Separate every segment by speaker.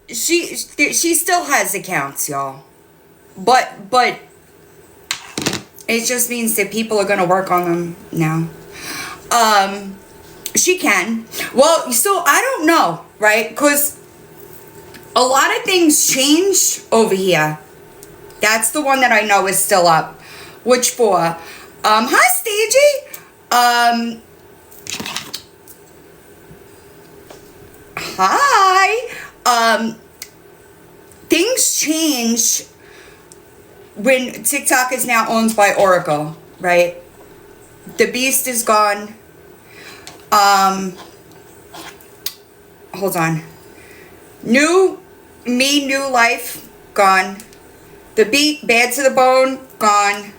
Speaker 1: she still has accounts, y'all. But it just means that people are gonna work on them now. She can. Well, so I don't know, right? Because a lot of things change over here. That's the one that I know is still up. Which for? Hi, Stagey. Hi. Things change when TikTok is now owned by Oracle, right? The Beast is gone. Hold on. New life, gone. The Beat, Bad to the Bone, gone.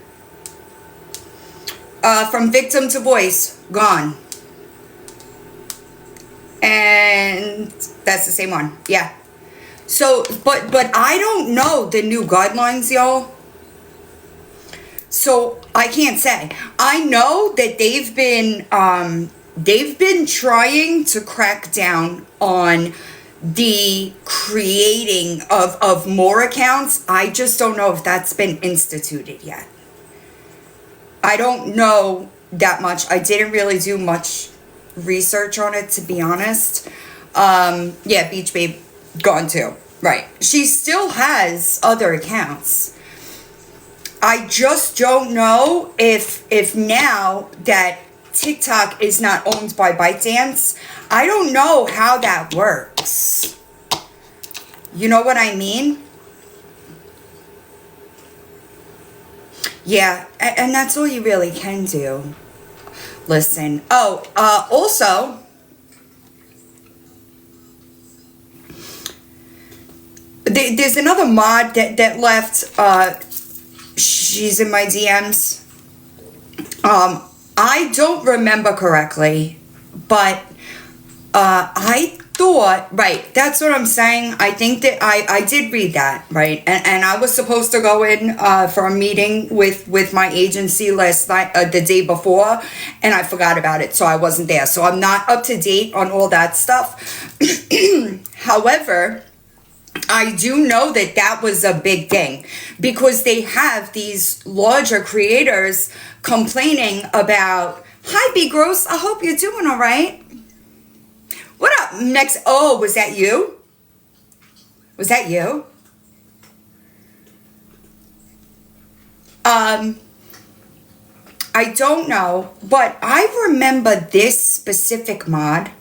Speaker 1: From Victim to Voice, gone. And that's the same one, yeah. So, but I don't know the new guidelines, y'all. So I can't say. I know that they've been trying to crack down on the creating of more accounts. I just don't know if that's been instituted yet. I don't know that much. I didn't really do much research on it, to be honest. Yeah, Beach Babe gone too. Right. She still has other accounts. I just don't know if now that TikTok is not owned by ByteDance, I don't know how that works. You know what I mean? Yeah, and that's all you really can do. Listen. Oh, also, there's another mod that left. She's in my DMs. I don't remember correctly, but I thought, right, that's what I'm saying. I think that I did read that, right? And I was supposed to go in for a meeting with my agency last night, the day before, and I forgot about it, so I wasn't there. So I'm not up to date on all that stuff. However, I do know that was a big thing because they have these larger creators complaining about, hi, Be Gross, I hope you're doing all right. What up? Next, oh, was that you? Was that you? I don't know, but I remember this specific mod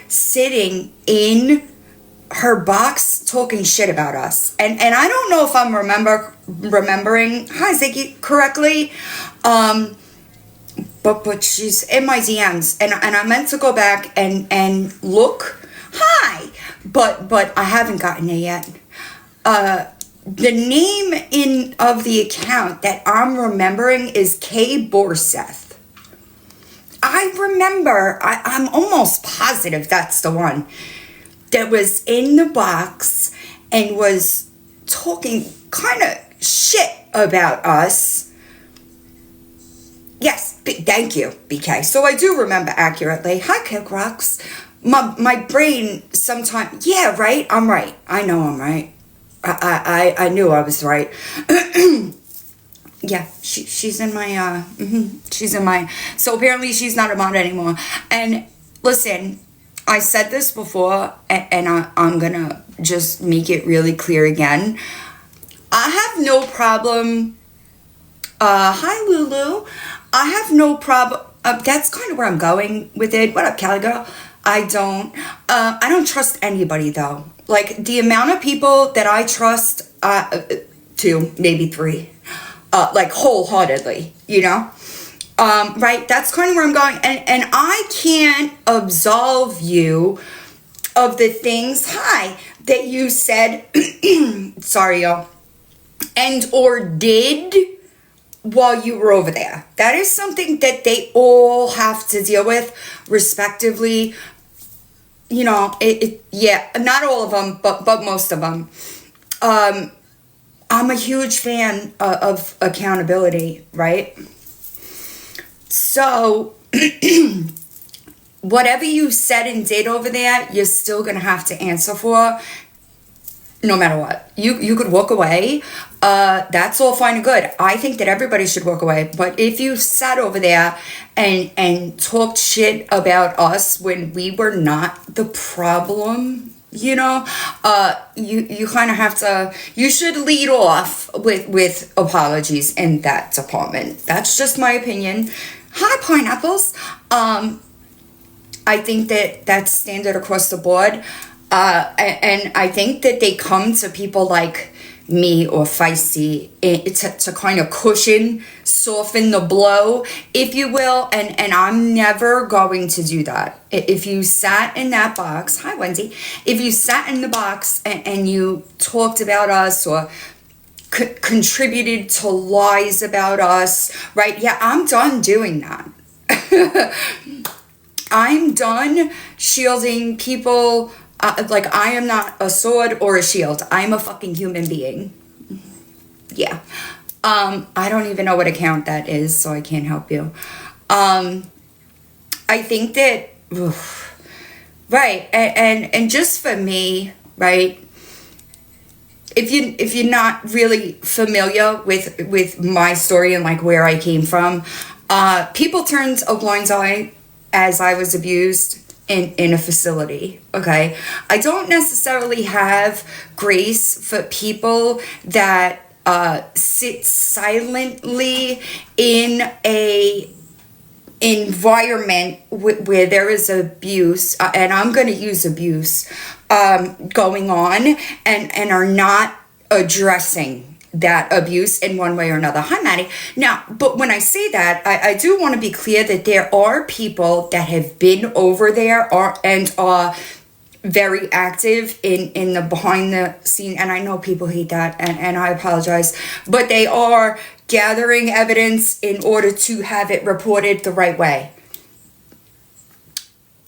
Speaker 1: sitting in her box talking shit about us, and I don't know if I'm remembering hi Ziggy correctly, but she's in my DMs, and I meant to go back and look. Hi, but I haven't gotten it yet. The name of the account that I'm remembering is K Borseth. I remember. I'm almost positive that's the one that was in the box and was talking kind of shit about us. Yes, thank you, BK. So I do remember accurately. Hi, Kick Rocks. My brain sometimes, yeah, right? I'm right. I know I'm right. I knew I was right. Yeah, she's in my, she's in my, so apparently she's not a mod anymore. And listen, I said this before, and I'm gonna just make it really clear again. I have no problem. Hi, Lulu. I have no problem. That's kind of where I'm going with it. What up, Cali girl? I don't trust anybody though. Like the amount of people that I trust, 2, maybe 3, like wholeheartedly, you know. Right, that's kind of where I'm going, and I can't absolve you of the things, hi, that you said, sorry y'all, and or did while you were over there. That is something that they all have to deal with respectively. You know, yeah, not all of them, but most of them. I'm a huge fan of accountability, right? So, whatever you said and did over there, you're still going to have to answer for. no matter what. You could walk away. That's all fine and good. I think that everybody should walk away. But if you sat over there and talked shit about us when we were not the problem, you know, you kind of have to, you should lead off with apologies in that department. That's just my opinion. Hi, pineapples. I think that that's standard across the board. And I think that they come to people like me or Feisty to kind of soften the blow, if you will. And I'm never going to do that. If you sat in that box, hi Wendy, if you sat in the box and you talked about us or contributed to lies about us, right? Yeah, I'm done doing that. I'm done shielding people. Like, I am not a sword or a shield. I'm a fucking human being. Yeah. I don't even know what account that is, so I can't help you. I think that, right, and just for me, right, if you're not really familiar with my story and like where I came from, people turned a blind eye as I was abused in a facility. Okay, I don't necessarily have grace for people that sit silently in a environment where there is abuse, and I'm going to use abuse going on, and are not addressing that abuse in one way or another. Hi, Maddie. Now, but when I say that, I do want to be clear that there are people that have been over there and are very active in the behind the scene, and I know people hate that, and I apologize, but they are gathering evidence in order to have it reported the right way.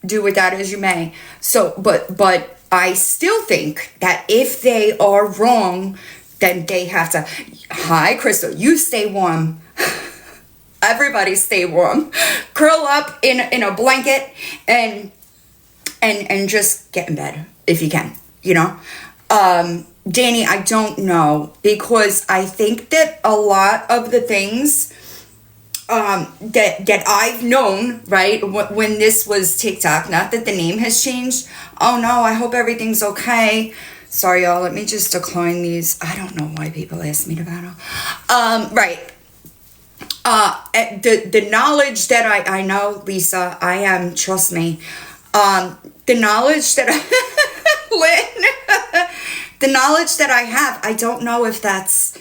Speaker 1: Do with that as you may. So, but I still think that if they are wrong, then they have to. Hi, Crystal. You stay warm. Everybody stay warm. Curl up in a blanket and just get in bed if you can. You know, Danny, I don't know, because I think that a lot of the things that I've known, right, when this was TikTok, not that the name has changed. Oh no, I hope everything's okay. Sorry, y'all. Let me just decline these. I don't know why people ask me to battle. Right. The knowledge that I know, Lisa, I am, trust me. The knowledge that Lynn, the knowledge that I have, I don't know if that's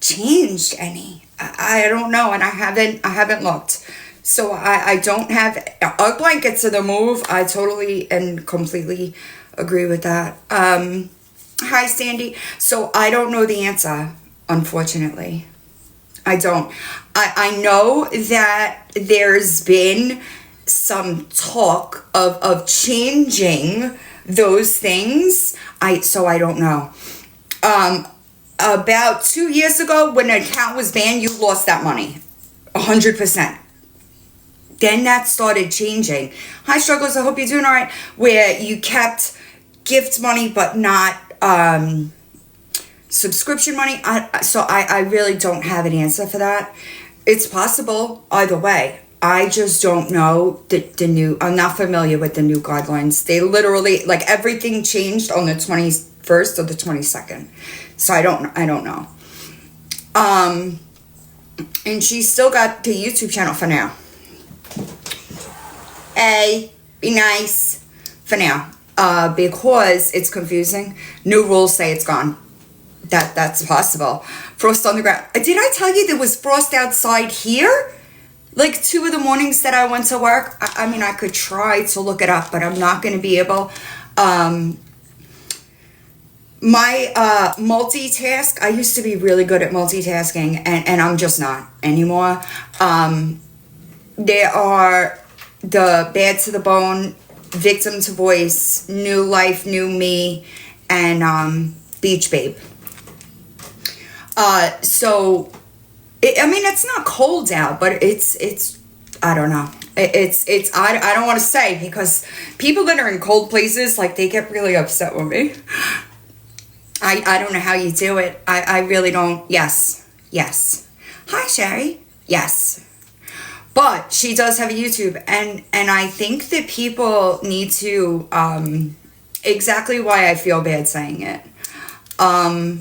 Speaker 1: changed any. I don't know, and I haven't looked. So I don't have Ugg blankets to the move. I totally and completely agree with that. Hi, Sandy. So I don't know the answer, unfortunately. I don't. I know that there's been some talk of changing those things. So I don't know. About 2 years ago, when an account was banned, you lost that money. 100%. Then that started changing. Hi, Struggles. I hope you're doing all right. Where you kept gift money, but not subscription money. I really don't have an answer for that. It's possible either way. I just don't know the new. I'm not familiar with the new guidelines. They literally, like, everything changed on the 21st or the 22nd. So I don't know. And she's still got the YouTube channel for now. Be nice for now. Because it's confusing. New rules say it's gone. That's possible. Frost on the ground. Did I tell you there was frost outside here? Like 2 of the mornings that I went to work. I mean, I could try to look it up, but I'm not going to be able. My multitask, I used to be really good at multitasking, and I'm just not anymore. There are the Bad to the Bone, Victim to Voice, New Life, New Me, and Beach Babe. So, I mean, it's not cold out, but it's I don't know. I don't want to say, because people that are in cold places, like, they get really upset with me. I don't know how you do it. I really don't. Yes. Yes. Hi, Sherry. Yes. But she does have a YouTube, and I think that people need to, exactly why I feel bad saying it. Um,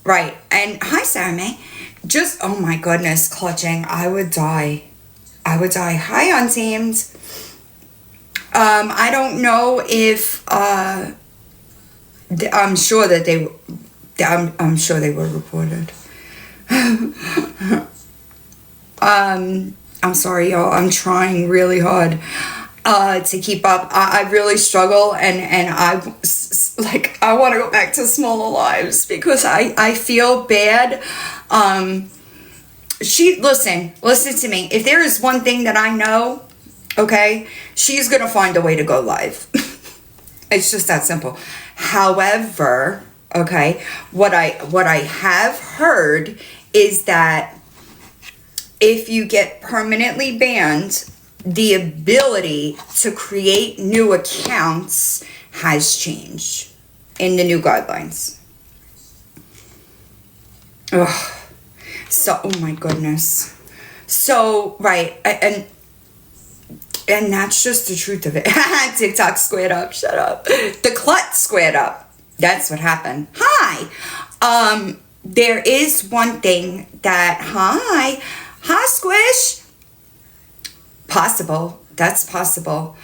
Speaker 1: right. And hi, Sarah May. Just, oh my goodness, clutching. I would die. I would die. Hi, Untamed. I don't know if, I'm sure that I'm sure they were reported. I'm sorry, y'all. I'm trying really hard to keep up. I really struggle, and I want to go back to smaller lives because I feel bad. Listen to me. If there is one thing that I know, okay, she's gonna find a way to go live. It's just that simple. However, okay, what I have heard is that if you get permanently banned, the ability to create new accounts has changed in the new guidelines. Ugh. So, oh my goodness. So, right, and that's just the truth of it. TikTok squared up. Shut up. The clut squared up. That's what happened. Hi. There is one thing that, hi, Squish. Possible. That's possible.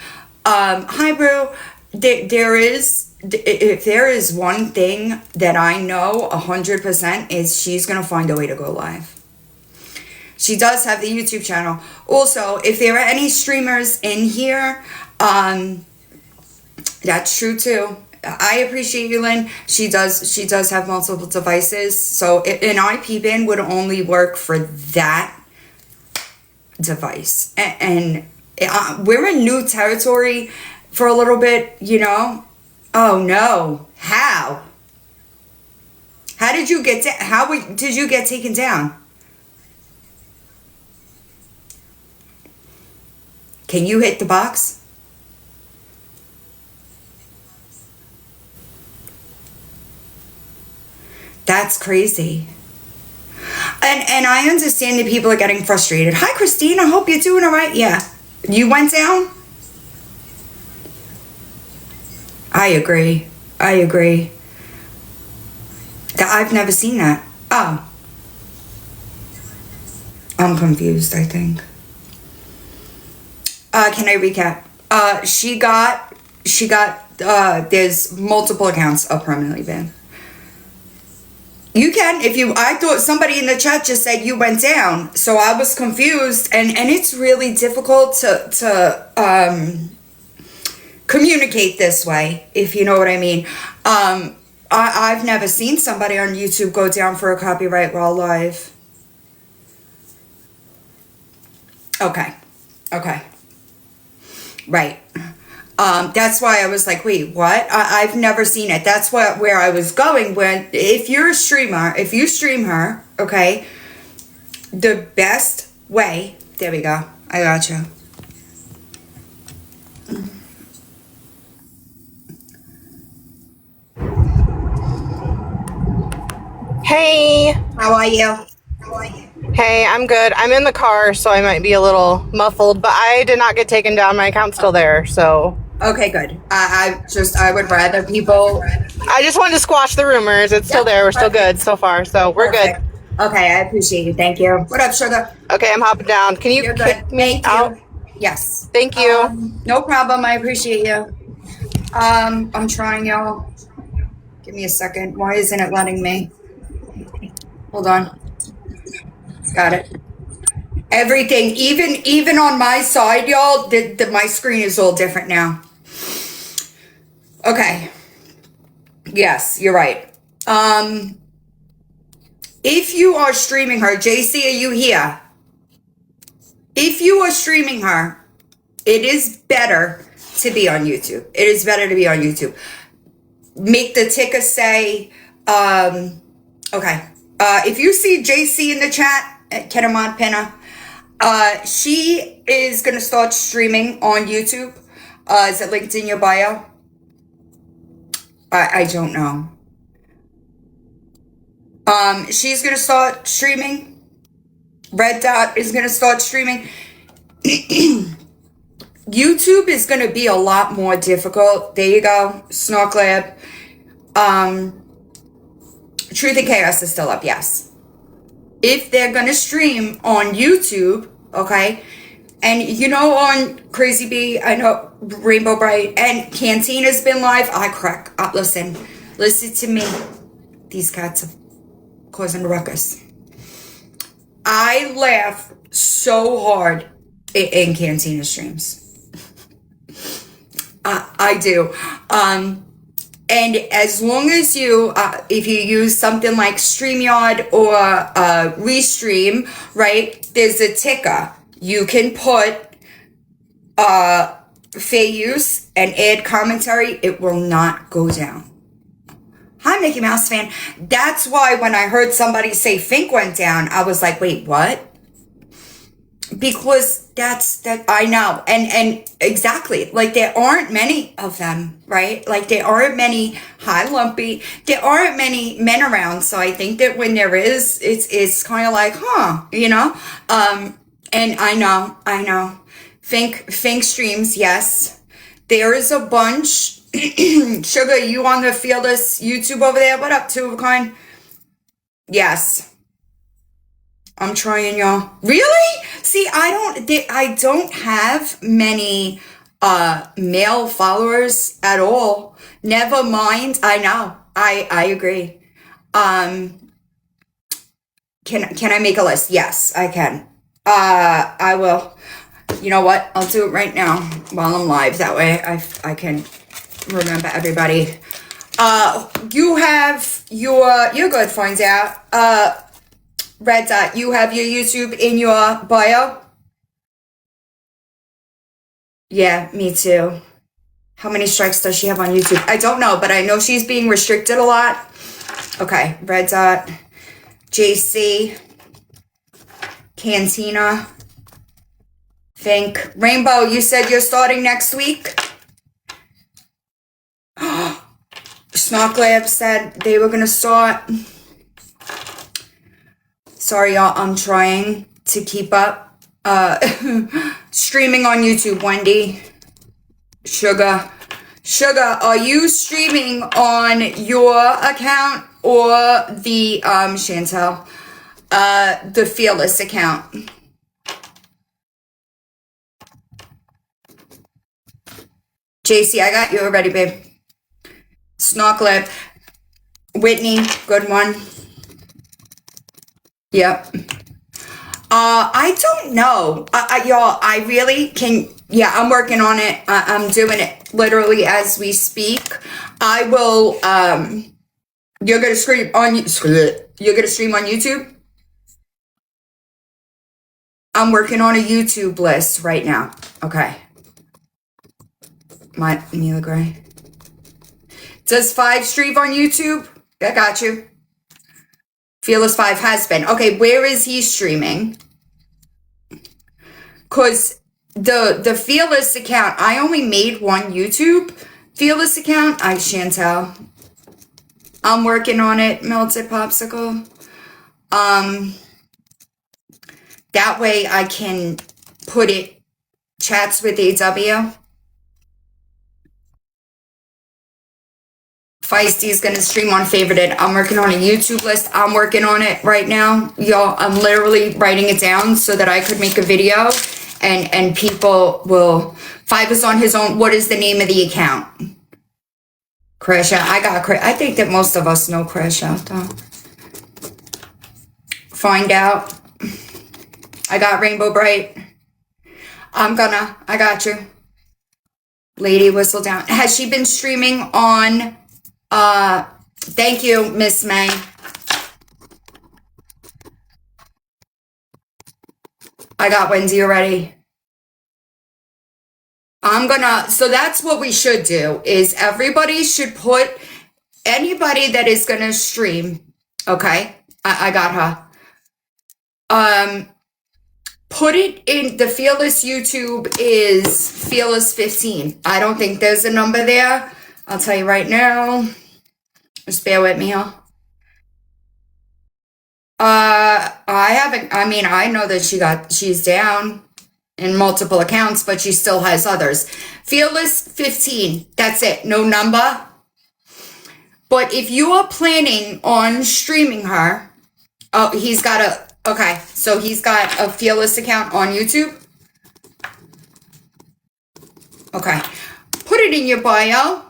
Speaker 1: Hi, Brew. If there is one thing that I know 100% is she's going to find a way to go live. She does have the YouTube channel. Also, if there are any streamers in here, that's true too. I appreciate you, Lynn. She does have multiple devices. So an IP ban would only work for that device. And we're in new territory for a little bit, you know. Oh no. How did you get did you get taken down? Can you hit the box? That's crazy. And I understand that people are getting frustrated. Hi, Christine. I hope you're doing all right. Yeah. You went down? I agree. I've never seen that. Oh. I'm confused, I think. Can I recap? There's multiple accounts are permanently banned. You can, I thought somebody in the chat just said you went down, so I was confused, and it's really difficult to communicate this way, if you know what I mean. I've never seen somebody on YouTube go down for a copyright while live. Okay. Right. That's why I was like, wait, what? I've never seen it. That's where I was going. When if you're a streamer, if you stream her, okay, the best way. There we go. I got you.
Speaker 2: Hey.
Speaker 1: How are you?
Speaker 2: Hey, I'm good. I'm in the car, so I might be a little muffled, but I did not get taken down. My account's still there, so.
Speaker 1: Okay, good. I would rather people.
Speaker 2: I just wanted to squash the rumors. It's still there. We're still good so far, so we're good.
Speaker 1: Okay, I appreciate you. Thank you. What up, sugar?
Speaker 2: Okay, I'm hopping down. Can you kick me out?
Speaker 1: Yes.
Speaker 2: Thank you.
Speaker 1: No problem. I appreciate you. I'm trying, y'all. Give me a second. Why isn't it letting me? Hold on. Got it. Everything, even on my side, y'all, my screen is all different now. Okay. Yes, you're right. If you are streaming her, JC, are you here? If you are streaming her, it is better to be on YouTube. It is better to be on YouTube. Make the ticker say, okay. If you see JC in the chat, Ketamon Penna, she is going to start streaming on YouTube. Is it linked in your bio? I don't know. She's gonna start streaming. Red Dot is gonna start streaming. YouTube is gonna be a lot more difficult. There you go, Snark Lab. Truth and Chaos is still up, yes. If they're gonna stream on YouTube, okay, and you know on Crazy Bee, I know Rainbow Bright and Cantina's been live. I crack. Listen to me. These cats are causing a ruckus. I laugh so hard in Cantina streams. I do. And as long as you, if you use something like StreamYard or Restream, right, there's a ticker. You can put fair use and add commentary. It will not go down. Hi, Mickey Mouse fan. That's why when I heard somebody say Fink went down, I was like, wait, what? Because that I know. And exactly, like there aren't many of them, right? Like there aren't many Hi Lumpy. There aren't many men around. So I think that when there is, it's kind of like, huh, you know? And I know. Fink streams, yes. There is a bunch. Sugar, you on the Fearless YouTube over there? What up, Two of a Kind? Yes. I'm trying, y'all. Really? See, I don't have many male followers at all. Never mind. I know. I agree. Can I make a list? Yes, I can. I will. You know what? I'll do it right now while I'm live. That way I can remember everybody. You have you're good, finds out. Red Dot, you have your YouTube in your bio? Yeah, me too. How many strikes does she have on YouTube? I don't know, but I know she's being restricted a lot. Okay, Red Dot, JC, Cantina, Fink. Rainbow, you said you're starting next week? Snark Lab said they were going to start. Sorry, y'all. I'm trying to keep up. Streaming on YouTube, Wendy. Sugar, are you streaming on your account or the, Chantel, the Fearless account? JC, I got you already, babe. Snark Lab. Whitney, good one. Yep. I don't know. Y'all, I really can. Yeah, I'm working on it. I'm doing it literally as we speak. I will, you're going to stream on, you're going to stream on YouTube? I'm working on a YouTube list right now. Okay. Mila Gray. Does 5 stream on YouTube? I got you. Fearless 5 has been. Okay, where is he streaming? Because the Fearless account, I only made one YouTube Fearless account. Chantel. I'm working on it, Melted Popsicle. That way I can put it chats with AW. Feisty's gonna stream on Favorited. I'm working on a YouTube list. I'm working on it right now. Y'all, I'm literally writing it down so that I could make a video and people will. 5 is on his own. What is the name of the account? Crash Out. I think that most of us know Crash Out though. Find out. I got Rainbow Bright. I got you. Lady Whistle Down. Has she been streaming on, thank you, Miss May. I got Wendy already. So that's what we should do, is everybody should put anybody that is gonna stream, okay? I got her. Put it in, the Fearless YouTube is Fearless 15. I don't think there's a number there. I'll tell you right now. Just bear with me, huh? I haven't, I mean, I know that she's down in multiple accounts, but she still has others. Fearless 15. That's it. No number. But if you are planning on streaming her, oh, okay, so he's got a Fearless account on YouTube. Okay. Put it in your bio.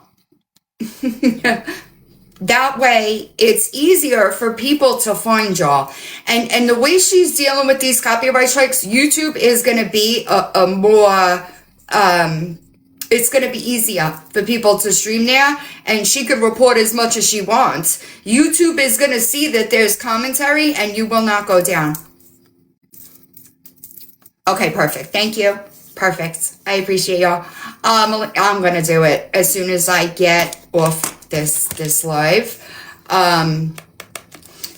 Speaker 1: That way, it's easier for people to find y'all. And the way she's dealing with these copyright strikes, YouTube is going to be a more, it's going to be easier for people to stream there. And she could report as much as she wants. YouTube is going to see that there's commentary and you will not go down. Okay, perfect. Thank you. Perfect. I appreciate y'all. I'm going to do it as soon as I get off this live.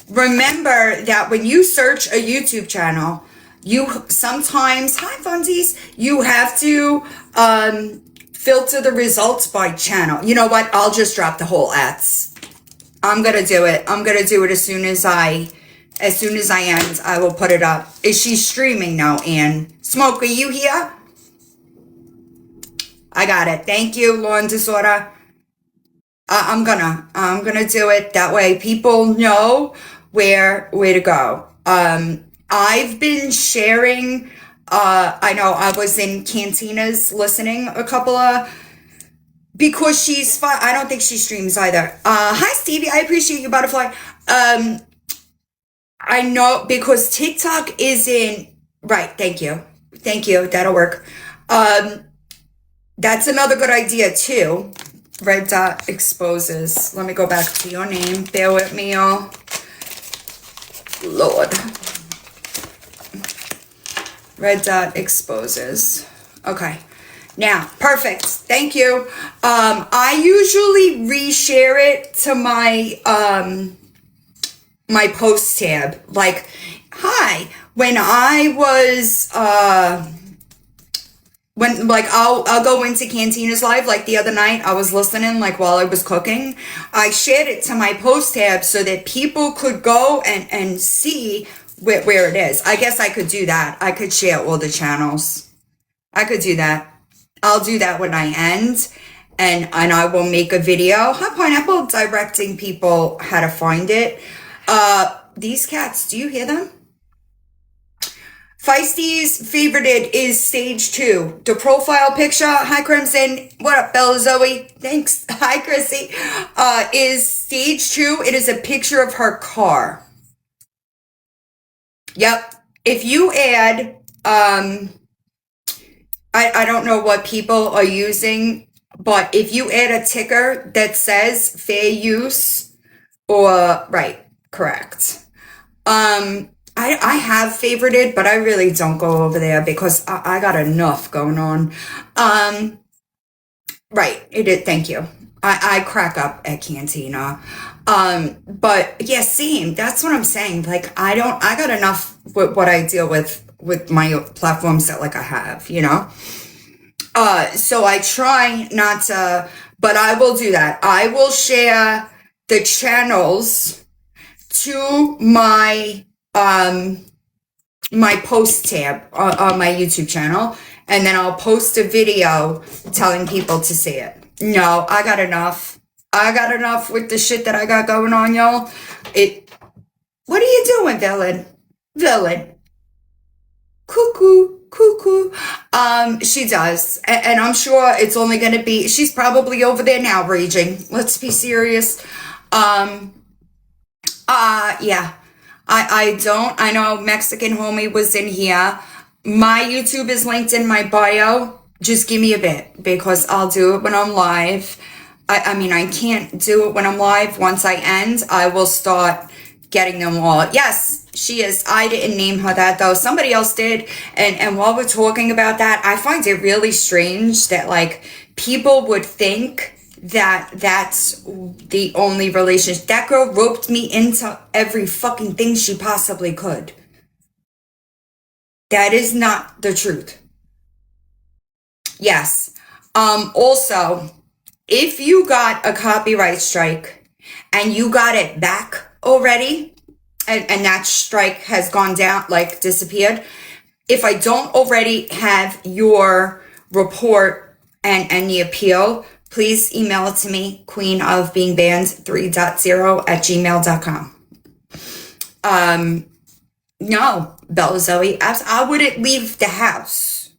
Speaker 1: Remember that when you search a YouTube channel, you sometimes, hi Funsies, you have to filter the results by channel. You know what? I'll just drop the whole ads. I'm gonna do it. I'm gonna do it as soon as I end. I will put it up. Is she streaming now, Ann? Smoke, are you here? I got it. Thank you, Lawn Disorder. I'm gonna do it that way. People know where to go. I've been sharing. I know I was in Cantina's listening a couple of because she's fun. I don't think she streams either. Hi Stevie, I appreciate you, Butterfly. I know because TikTok isn't right. Thank you. That'll work. That's another good idea too. Red dot exposes. Let me go back to your name. Bear with me, y'all. Lord. Red dot exposes. Okay. Now, perfect. Thank you. I usually reshare it to my my post tab. Like, hi. When I was when like I'll go into Cantina's live, like the other night I was listening like while I was cooking. I shared it to my post tab so that people could go and see where it is. I guess I could do that. I could share all the channels. I could do that. I'll do that when I end, and I will make a video. Hi Pineapple, directing people how to find it. These cats, do you hear them? Feisty's favorited is stage 2. The profile picture, hi Crimson, what up Bella Zoe, thanks, hi Chrissy, is stage 2. It is a picture of her car. Yep, if you add, I don't know what people are using, but if you add a ticker that says fair use, or, right, correct. I have favorited, but I really don't go over there because I got enough going on. Right, it did. Thank you. I crack up at Cantina. But yeah, same. That's what I'm saying. Like, I got enough with what I deal with my platforms that like I have, you know? So I try not to, but I will do that. I will share the channels to my my post tab on my YouTube channel, and then I'll post a video telling people to see it. No, I got enough. I got enough with the shit that I got going on, y'all. What are you doing, villain? Cuckoo. She does. And I'm sure it's only going to be, she's probably over there now raging. Let's be serious. Yeah. I know Mexican homie was in here. My YouTube is linked in my bio. Just give me a bit because I'll do it when I'm live. I mean, I can't do it when I'm live. Once I end, I will start getting them all. Yes, she is. I didn't name her that though. Somebody else did. And while we're talking about that, I find it really strange that like people would think that that's the only relationship. That girl roped me into every fucking thing she possibly could. That is not the truth. Yes. Also, if you got a copyright strike and you got it back already, and that strike has gone down, like disappeared, if I don't already have your report and the appeal, please email it to me, queenofbeingbanned3.0 at gmail.com. No, Bella Zoe, I wouldn't leave the house.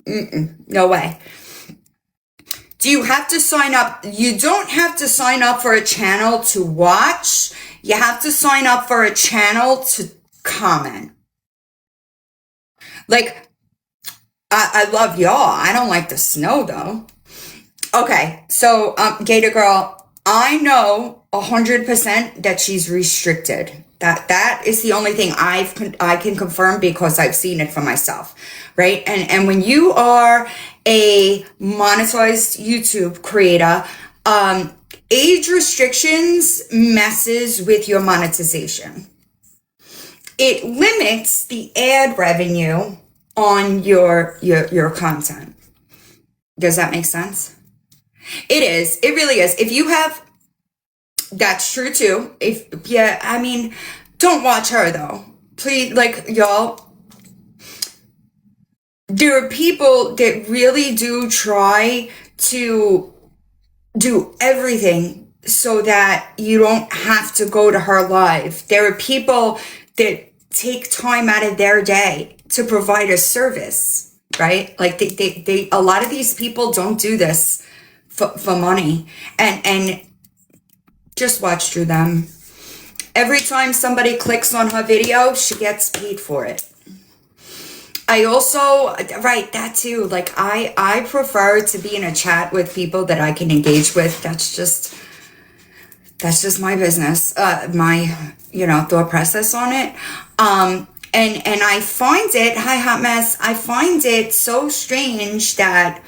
Speaker 1: No way. Do you have to sign up? You don't have to sign up for a channel to watch. You have to sign up for a channel to comment. Like, I love y'all. I don't like the snow though. Okay, so Gator Girl, I know 100% that she's restricted. That is the only thing I can confirm because I've seen it for myself, right? And when you are a monetized YouTube creator, age restrictions messes with your monetization. It limits the ad revenue on your content. Does that make sense? It is. It really is. If you have, that's true too. I mean, don't watch her though. Please, like, y'all, there are people that really do try to do everything so that you don't have to go to her live. There are people that take time out of their day to provide a service, right? Like they a lot of these people don't do this for money, and just watch through them. Every time somebody clicks on her video, she gets paid for it. I also, right, that too, like I prefer to be in a chat with people that I can engage with. That's just my business, my, thought process on it. And I find it, hi Hot Mess, I find it so strange that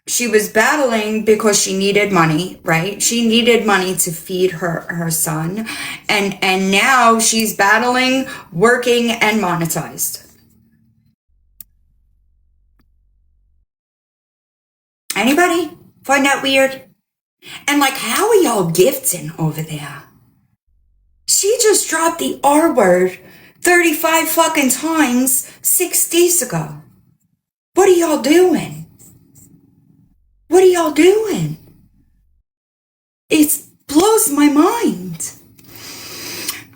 Speaker 1: she was battling because she needed money, right? She needed money to feed her son. And now she's battling, working, and monetized. Anybody find that weird? And like, how are y'all gifting over there? She just dropped the R word 35 fucking times 6 days ago. What are y'all doing? What are y'all doing? It blows my mind.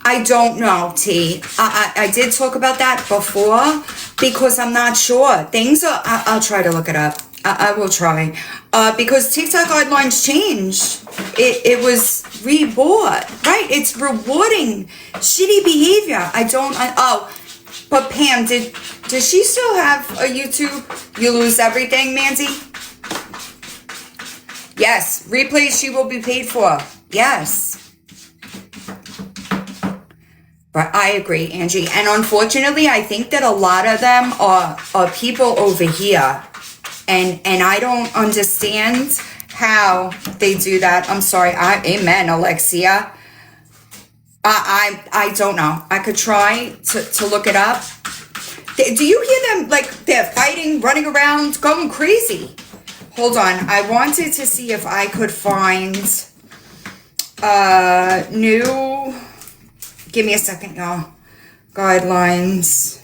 Speaker 1: I don't know, T. I did talk about that before because I'm not sure. Things are, I'll try to look it up. I will try. Because TikTok guidelines changed. It was rebought, right? It's rewarding shitty behavior. But Pam, does she still have a YouTube? You lose everything, Mandy? Yes, replays she will be paid for. Yes. But I agree, Angie. And unfortunately, I think that a lot of them are people over here. And I don't understand how they do that. I'm sorry. Amen, Alexia. I don't know. I could try to look it up. Do you hear them, like, they're fighting, running around, going crazy? Hold on. I wanted to see if I could find new... Give me a second, y'all. Guidelines.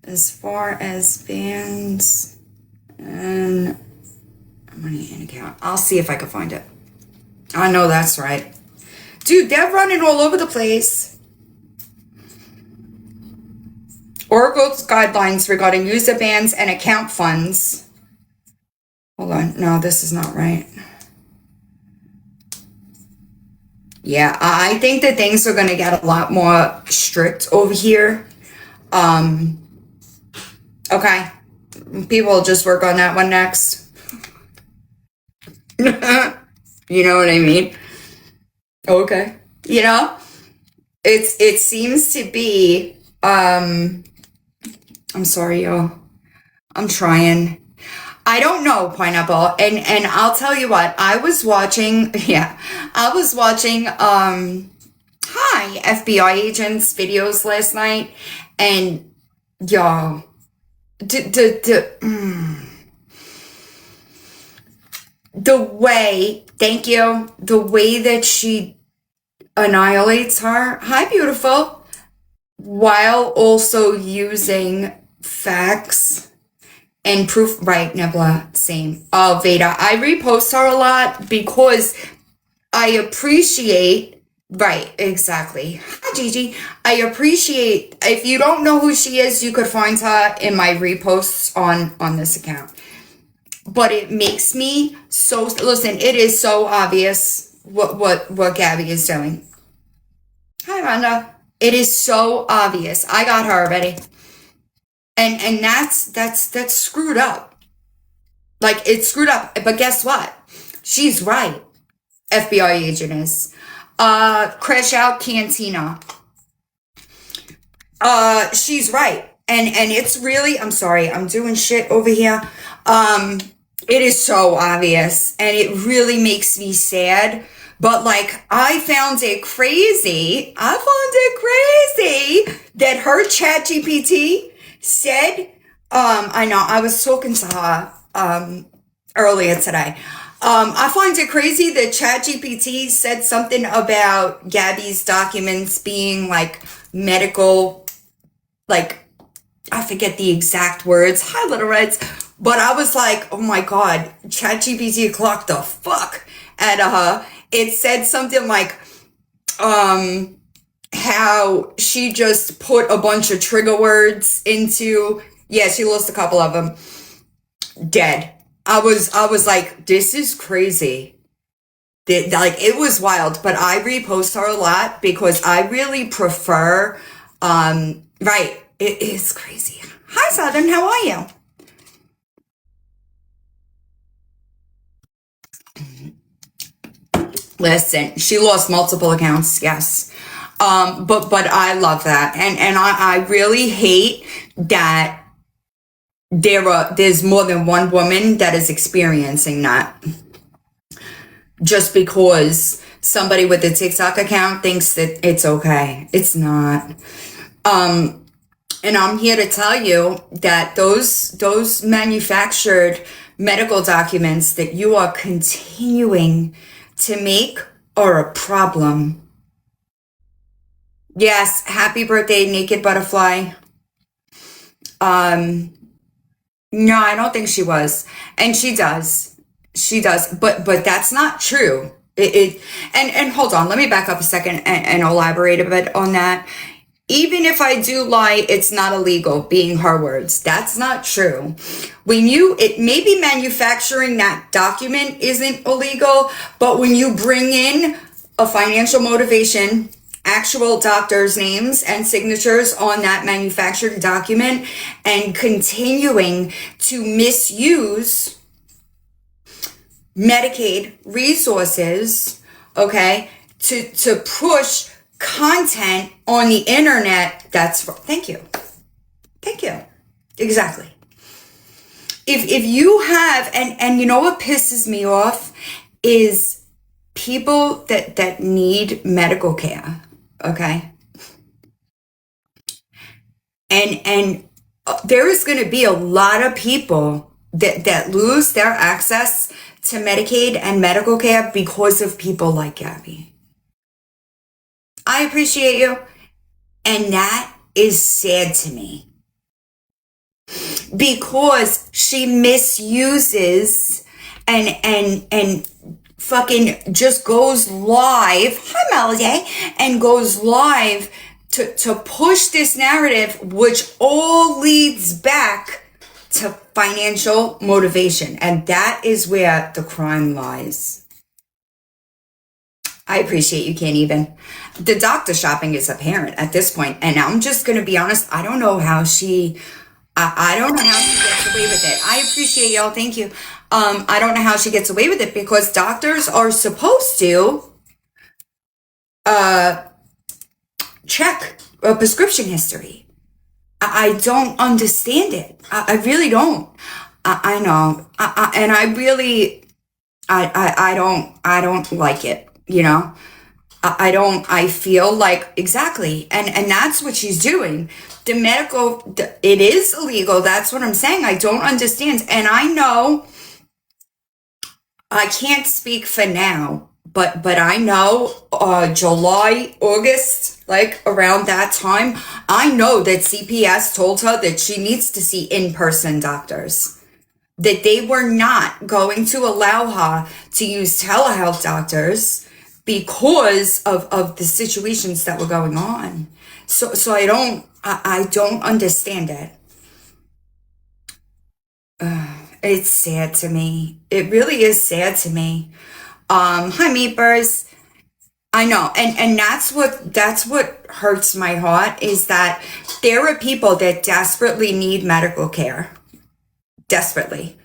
Speaker 1: As far as bans and money in account. I'll see if I can find it. I know that's right. Dude, they're running all over the place. Oracle's guidelines regarding user bans and account funds. Hold on. No, this is not right. Yeah, I think that things are going to get a lot more strict over here. Okay. People will just work on that one next. You know what I mean? Okay. It seems to be, I'm sorry, y'all. I'm trying. I don't know, Pineapple. And I'll tell you what, I was watching, hi, FBI agents videos last night, and y'all, the way Thank you. The way that she annihilates her, hi, beautiful, while also using facts and proof. Right, Nebula, same. Oh, Veda, I repost her a lot because I appreciate, right, exactly. Hi, Gigi. I appreciate, if you don't know who she is, you could find her in my reposts on this account. But it makes me so, listen, it is so obvious what Gabby is doing. Hi, Rhonda. It is so obvious. I got her already. And that's screwed up. Like, it's screwed up. But guess what? She's right. FBI agent is. Crash Out Cantina. She's right. And it's really, I'm sorry, I'm doing shit over here. It is so obvious and it really makes me sad. But like, I found it crazy that her chat GPT said, I know, I was talking to her, earlier today. I find it crazy that ChatGPT said something about Gabby's documents being like medical, like, I forget the exact words. Hi, Little Reds. But I was like, oh my God, ChatGPT clocked the fuck out of her. It said something like, how she just put a bunch of trigger words into, yeah, she lost a couple of them. Dead. I was like, this is crazy. Like, it was wild, but I repost her a lot because I really prefer, right. It is crazy. Hi, Southern. How are you? Listen, she lost multiple accounts. Yes. But I love that. And I really hate that there's more than one woman that is experiencing that just because somebody with a TikTok account thinks that it's okay. It's not. And I'm here to tell you that those manufactured medical documents that you are continuing to make are a problem. Yes, happy birthday, Naked Butterfly. No, I don't think she was. And she does. She does. But that's not true. And hold on, let me back up a second and elaborate a bit on that. Even if I do lie, it's not illegal, being her words. That's not true. It maybe manufacturing that document isn't illegal, but when you bring in a financial motivation, actual doctors' names and signatures on that manufactured document, and continuing to misuse Medicaid resources, okay, to push content on the internet, thank you. Exactly. If you have, and you know what pisses me off is people that need medical care, okay? And there is going to be a lot of people that lose their access to Medicaid and medical care because of people like Gabby. I appreciate you. And that is sad to me. Because she misuses and fucking just goes live. Hi, Melody. And goes live to push this narrative, which all leads back to financial motivation. And that is where the crime lies. I appreciate you can't even. The doctor shopping is apparent at this point, and I'm just gonna be honest. I don't know how she. I don't know how she gets away with it. I appreciate y'all. Thank you. I don't know how she gets away with it because doctors are supposed to check a prescription history. I don't understand it. I really don't. I know. And I really. I don't like it. You know, I feel like, exactly. And that's what she's doing. It is illegal. That's what I'm saying. I don't understand. And I know I can't speak for now, but I know July, August, like around that time, I know that CPS told her that she needs to see in-person doctors. That they were not going to allow her to use telehealth doctors because of the situations that were going on. So I don't understand it. It's sad to me. It really is sad to me. Hi Meepers. I know, and that's what hurts my heart is that there are people that desperately need medical care. Desperately.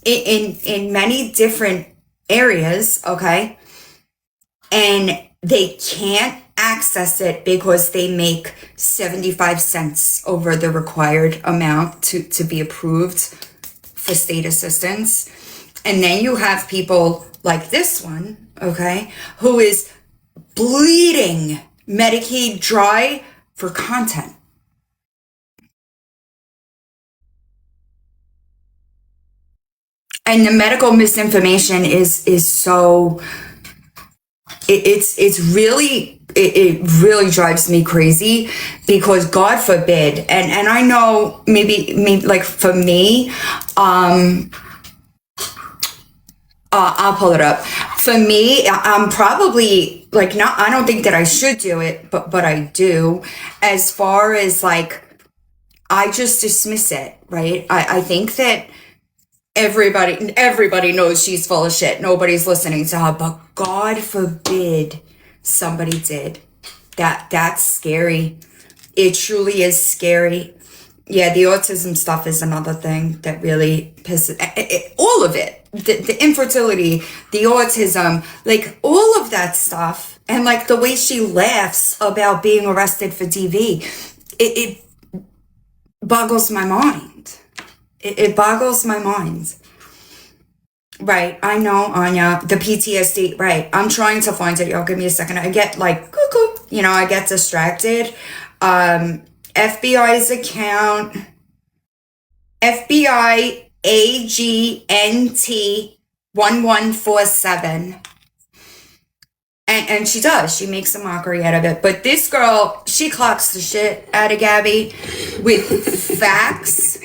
Speaker 1: In many different areas, okay? And they can't access it because they make 75 cents over the required amount to be approved for state assistance. And then you have people like this one, okay, who is bleeding Medicaid dry for content. And the medical misinformation is so it's really it really drives me crazy because God forbid, and I know maybe like for me, I'll pull it up. For me, I'm probably like not. I don't think that I should do it, but I do. As far as like, I just dismiss it, right? I think that everybody knows she's full of shit. Nobody's listening to her, but God forbid somebody did. That's scary. It truly is scary. Yeah, the autism stuff is another thing that really pisses all of it. The infertility, the autism, like all of that stuff, and like the way she laughs about being arrested for DV, it boggles my mind. It boggles my mind. Right, I know, Anya, the PTSD, right. I'm trying to find it, y'all. Give me a second. I get like, cuckoo, I get distracted. FBI's account, FBI AGNT 1147. And she does. She makes a mockery out of it. But this girl, she clocks the shit out of Gabby with facts.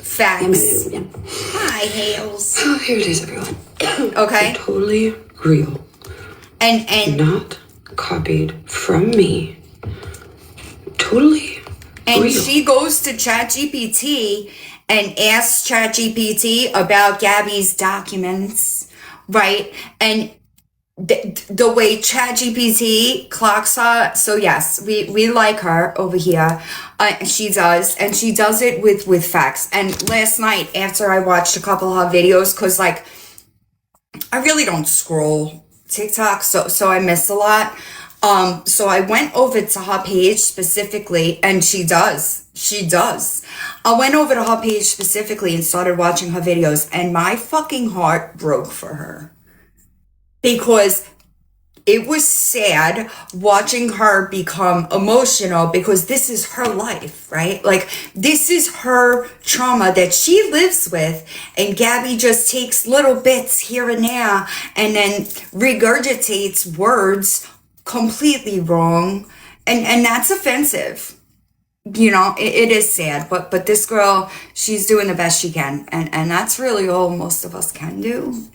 Speaker 1: Facts.
Speaker 3: Yeah.
Speaker 1: Hi, Hales.
Speaker 3: Oh, here it is, everyone.
Speaker 1: Okay.
Speaker 3: They're totally real.
Speaker 1: And
Speaker 3: not copied from me. Totally
Speaker 1: and
Speaker 3: real.
Speaker 1: she goes to ChatGPT and asks ChatGPT about Gabby's documents, right? And the way ChatGPT clocks her, so yes, we like her over here. She does, and she does it with facts. And last night, after I watched a couple of her videos, because like I really don't scroll TikTok, so I miss a lot. So I went over to her page specifically, and she does. I went over to her page specifically and started watching her videos, and my fucking heart broke for her. Because it was sad watching her become emotional because this is her life, right? Like, this is her trauma that she lives with, and Gabby just takes little bits here and there and then regurgitates words completely wrong, and that's offensive. It is sad, but this girl, she's doing the best she can, and that's really all most of us can do,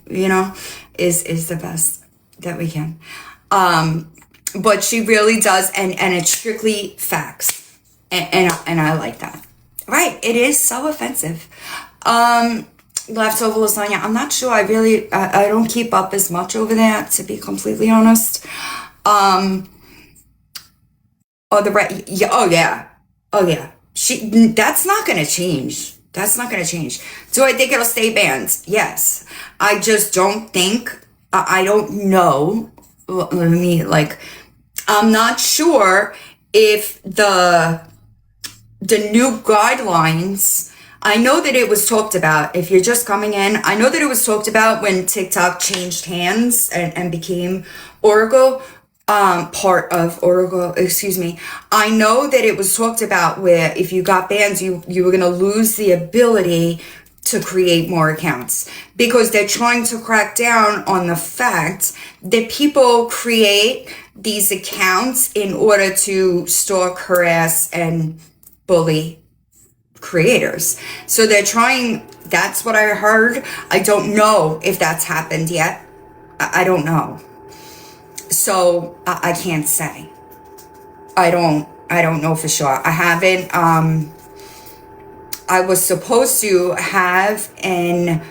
Speaker 1: is the best that we can. But she really does, and it's strictly facts, and I like that. Right, it is so offensive. Leftover lasagna, I'm not sure, I don't keep up as much over there, to be completely honest. Oh yeah. That's not gonna change. Do I think it'll stay banned? Yes. I just don't think. I don't know. Let me I'm not sure if the new guidelines. I know that it was talked about. If you're just coming in, I know that it was talked about when TikTok changed hands and became Oracle. Part of Oracle, excuse me. I know that it was talked about where if you got banned, you were going to lose the ability to create more accounts because they're trying to crack down on the fact that people create these accounts in order to stalk, harass, and bully creators. So they're trying, that's what I heard. I don't know if that's happened yet. I don't know. So I can't say. I don't know for sure. I haven't, I was supposed to have I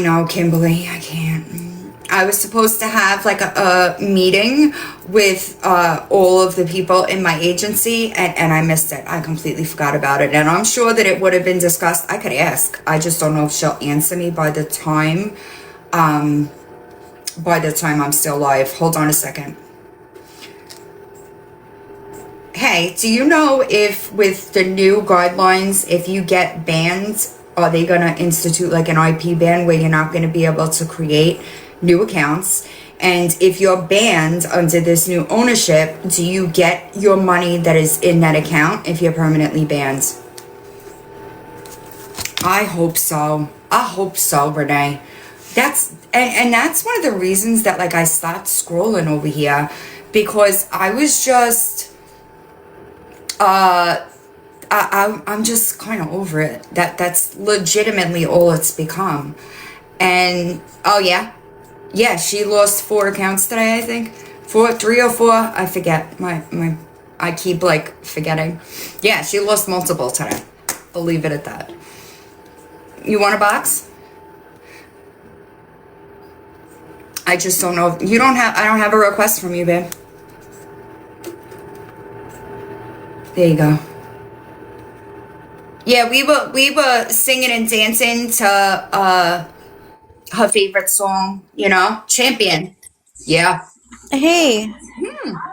Speaker 1: know, Kimberly, I can't. I was supposed to have like a meeting with all of the people in my agency, and I missed it. I completely forgot about it. And I'm sure that it would have been discussed. I could ask. I just don't know if she'll answer me by the time I'm still live. Hold on a second. Hey, do you know if with the new guidelines, if you get banned, are they going to institute like an IP ban where you're not going to be able to create new accounts? And if you're banned under this new ownership, do you get your money that is in that account if you're permanently banned? I hope so. I hope so, Renee. And that's one of the reasons that like I stopped scrolling over here, because I was just I'm just kind of over it. That's legitimately all it's become. And oh yeah, she lost 4 accounts today. I think 3 or 4. I forget. I keep like forgetting. Yeah, she lost multiple today. I'll leave it at that. You want a box? I just don't know. I don't have a request from you, babe. There you go. Yeah, we were singing and dancing to her favorite song, Champion. Yeah.
Speaker 4: Hey,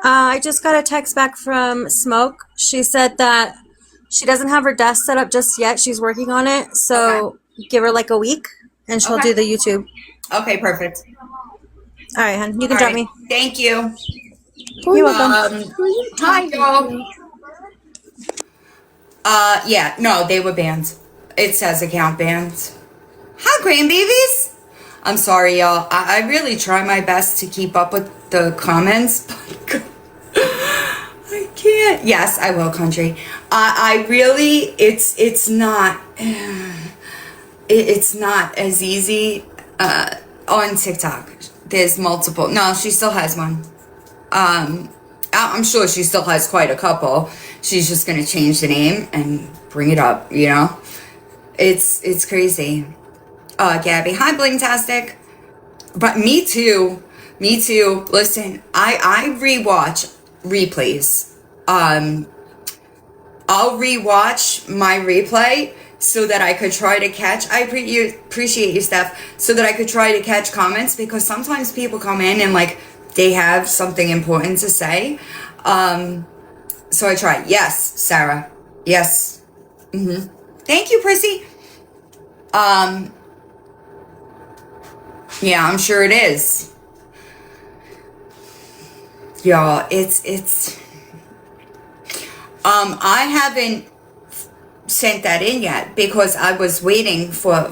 Speaker 4: I just got a text back from Smoke. She said that she doesn't have her desk set up just yet. She's working on it. So give her like a week and she'll do the YouTube.
Speaker 1: Okay, perfect.
Speaker 4: All right, hon. You can drop me.
Speaker 1: Thank you.
Speaker 4: You're welcome.
Speaker 1: Hi, y'all. Yeah, no, they were banned. It says account banned. Hi, grandbabies. I'm sorry, y'all. I really try my best to keep up with the comments, but I can't. Yes, I will, country. I really, it's not, it's not as easy on TikTok. There's multiple. No, she still has one. I'm sure she still has quite a couple. She's just gonna change the name and bring it up, It's crazy. Gabby, hi, Blingtastic. But me too. Listen, I rewatch replays. I'll rewatch my replay so that I could try to catch. I appreciate you, Steph. So that I could try to catch comments, because sometimes people come in and like they have something important to say. So I try. Yes, Sarah. Yes. Thank you, Prissy. Yeah, I'm sure it is. Y'all, it's I haven't sent that in yet because I was waiting for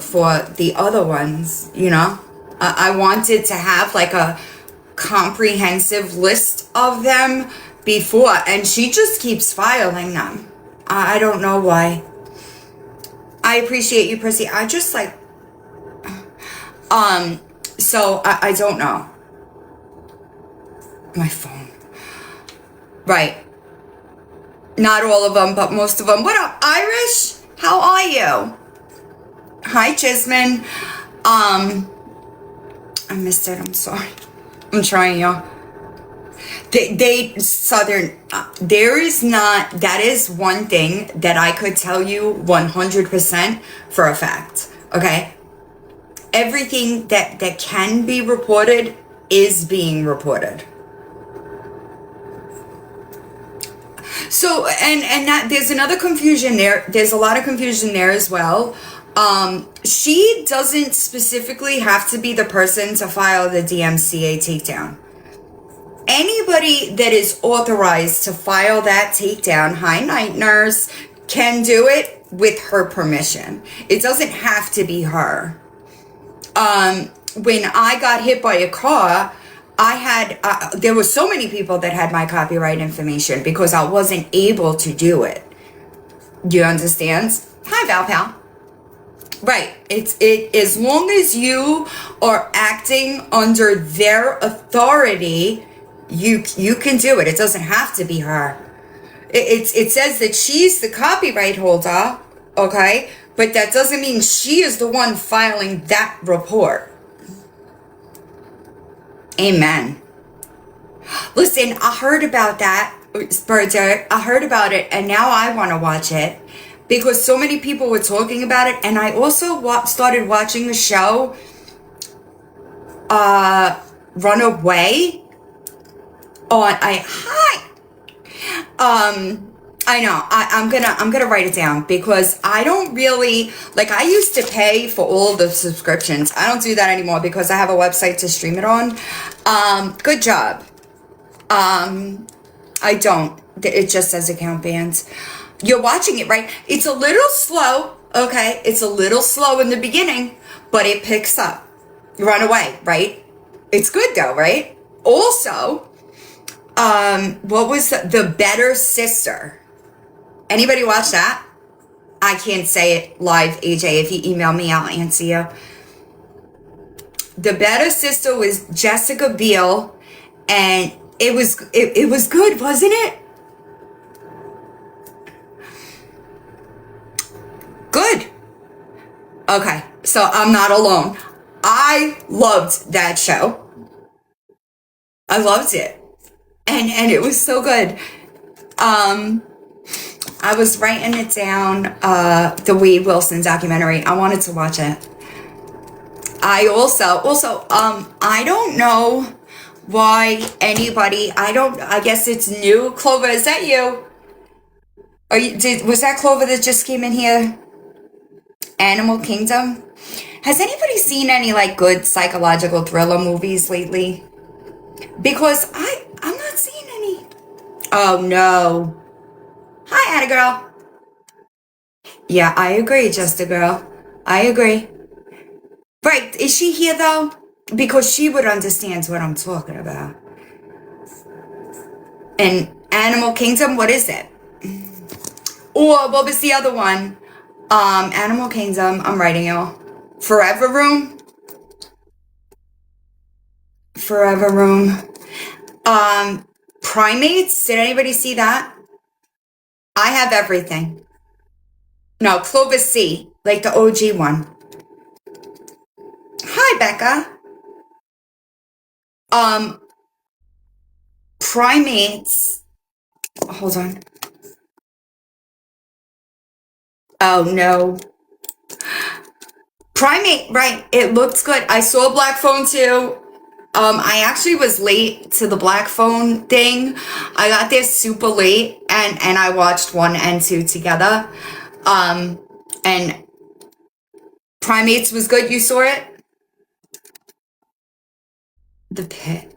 Speaker 1: the other ones, I wanted to have like a comprehensive list of them before, and she just keeps filing them. I don't know why. I appreciate you, Prissy. I just like so I don't know. My phone. Right. Not all of them, but most of them. What up, Irish? How are you? Hi, Chisman. I missed it. I'm sorry. I'm trying, y'all. They Southern, that is one thing that I could tell you 100% for a fact, okay? Everything that can be reported is being reported. So, and that there's another confusion there. There's a lot of confusion there as well. She doesn't specifically have to be the person to file the DMCA takedown. Anybody that is authorized to file that takedown, hi, Night Nurse, can do it with her permission. It doesn't have to be her. When I got hit by a car, I had, there were so many people that had my copyright information because I wasn't able to do it. Do you understand? Hi, Val Pal. Right. It as long as you are acting under their authority, you can do it. It doesn't have to be her. It says that she's the copyright holder, okay? But that doesn't mean she is the one filing that report. Amen. Listen, I heard about that, Bird. I heard about it, and now I want to watch it because so many people were talking about it. And I also started watching the show Runaway on I know. I'm gonna write it down because I don't really like. I used to pay for all the subscriptions. I don't do that anymore because I have a website to stream it on. Good job. I don't. It just says account bans. You're watching it, right? It's a little slow. Okay, it's a little slow in the beginning, but it picks up. Runaway, right? It's good though, right? Also, what was the Better Sister? Anybody watch that? I can't say it live, AJ. If you email me, I'll answer you. The Better Sister was Jessica Biel, and it was good, wasn't it? Good. Okay, so I'm not alone. I loved that show. I loved it. And it was so good. I was writing it down, the Wade Wilson documentary. I wanted to watch it. I also, I don't know why anybody, I guess it's new. Clover, is that you? Was that Clover that just came in here? Animal Kingdom? Has anybody seen any, like, good psychological thriller movies lately? Because I'm not seeing any. Oh, no. Hi, Atta Girl. Yeah, I agree, Just a Girl. I agree. Right, is she here, though? Because she would understand what I'm talking about. And Animal Kingdom, what is it? Or what was the other one? Animal Kingdom, I'm writing y'all. Forever Room. Forever Room. Primates, did anybody see that? I have everything. No, Clover C, like the OG one. Hi, Becca. Primates. Hold on. Oh, no. Primate, right. It looks good. I saw Black Phone too. I actually was late to the Black Phone thing. I got there super late and I watched 1 and 2 together. And Primates was good. You saw it? The Pit.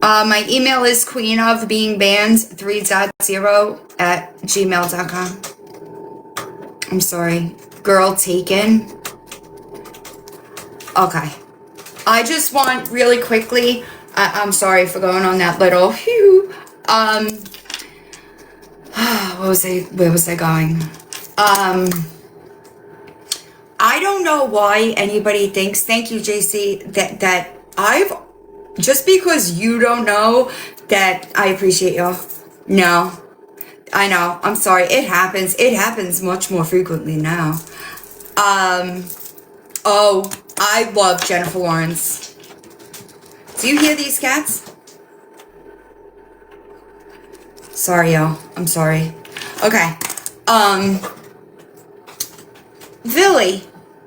Speaker 1: My email is queenofbeingbanned3.0@gmail.com. I'm sorry. Girl taken. Okay. I just want really quickly, I'm sorry for going on that little where was I going? I don't know why anybody thinks, thank you, JC, that I've, just because you don't know that I appreciate y'all. No, I know. I'm sorry. It happens. It happens much more frequently now. Oh, I love Jennifer Lawrence. Do you hear these cats? Sorry, y'all. I'm sorry. Okay.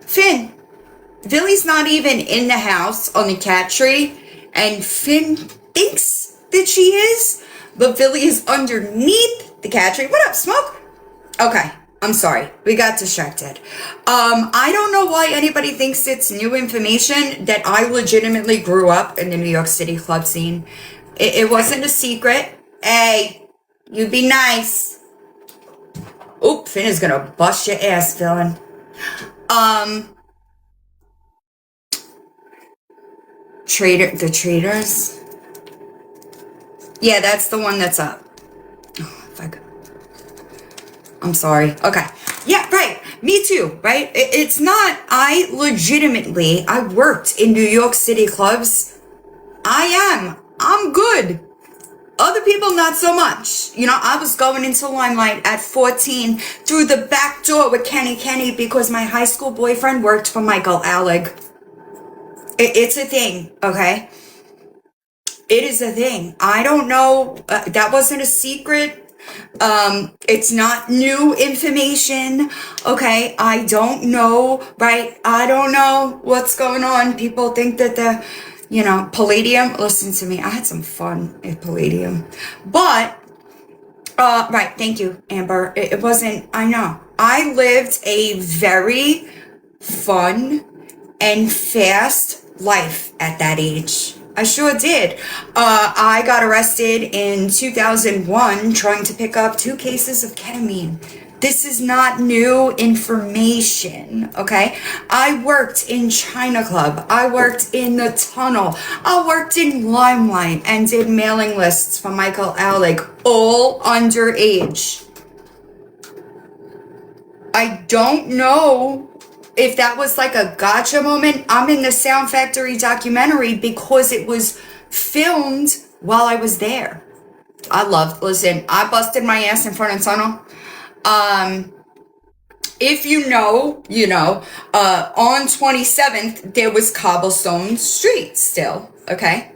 Speaker 1: Finn. Billy's not even in the house on the cat tree, and Finn thinks that she is, but Billy is underneath the cat tree. What up, Smoke? Okay, I'm sorry. We got distracted. I don't know why anybody thinks it's new information that I legitimately grew up in the New York City club scene. It wasn't a secret. Hey, you be nice. Oop, Finn is gonna bust your ass, villain. The Traders. Yeah, that's the one that's up. Oh, if I could. I'm sorry. Okay. Yeah, right. Me too, right? It's not, I worked in New York City clubs. I'm good. Other people, not so much. You know, I was going into Limelight at 14 through the back door with Kenny because my high school boyfriend worked for Michael Alec. It's a thing, okay? It is a thing. I don't know. That wasn't a secret. It's not new information. Okay. I don't know, right? I don't know what's going on. People think that Palladium, listen to me. I had some fun at Palladium, but, right. Thank you, Amber. It wasn't, I know. I lived a very fun and fast life at that age. I sure did. I got arrested in 2001 trying to pick up 2 cases of ketamine. This is not new information, okay? I worked in China Club. I worked in the Tunnel. I worked in Limelight and did mailing lists for Michael Alec, all underage. I don't know if that was like a gotcha moment. I'm in the Sound Factory documentary because it was filmed while I was there. Listen, I busted my ass in front of Tunnel. If you know, on 27th, there was cobblestone street still, okay?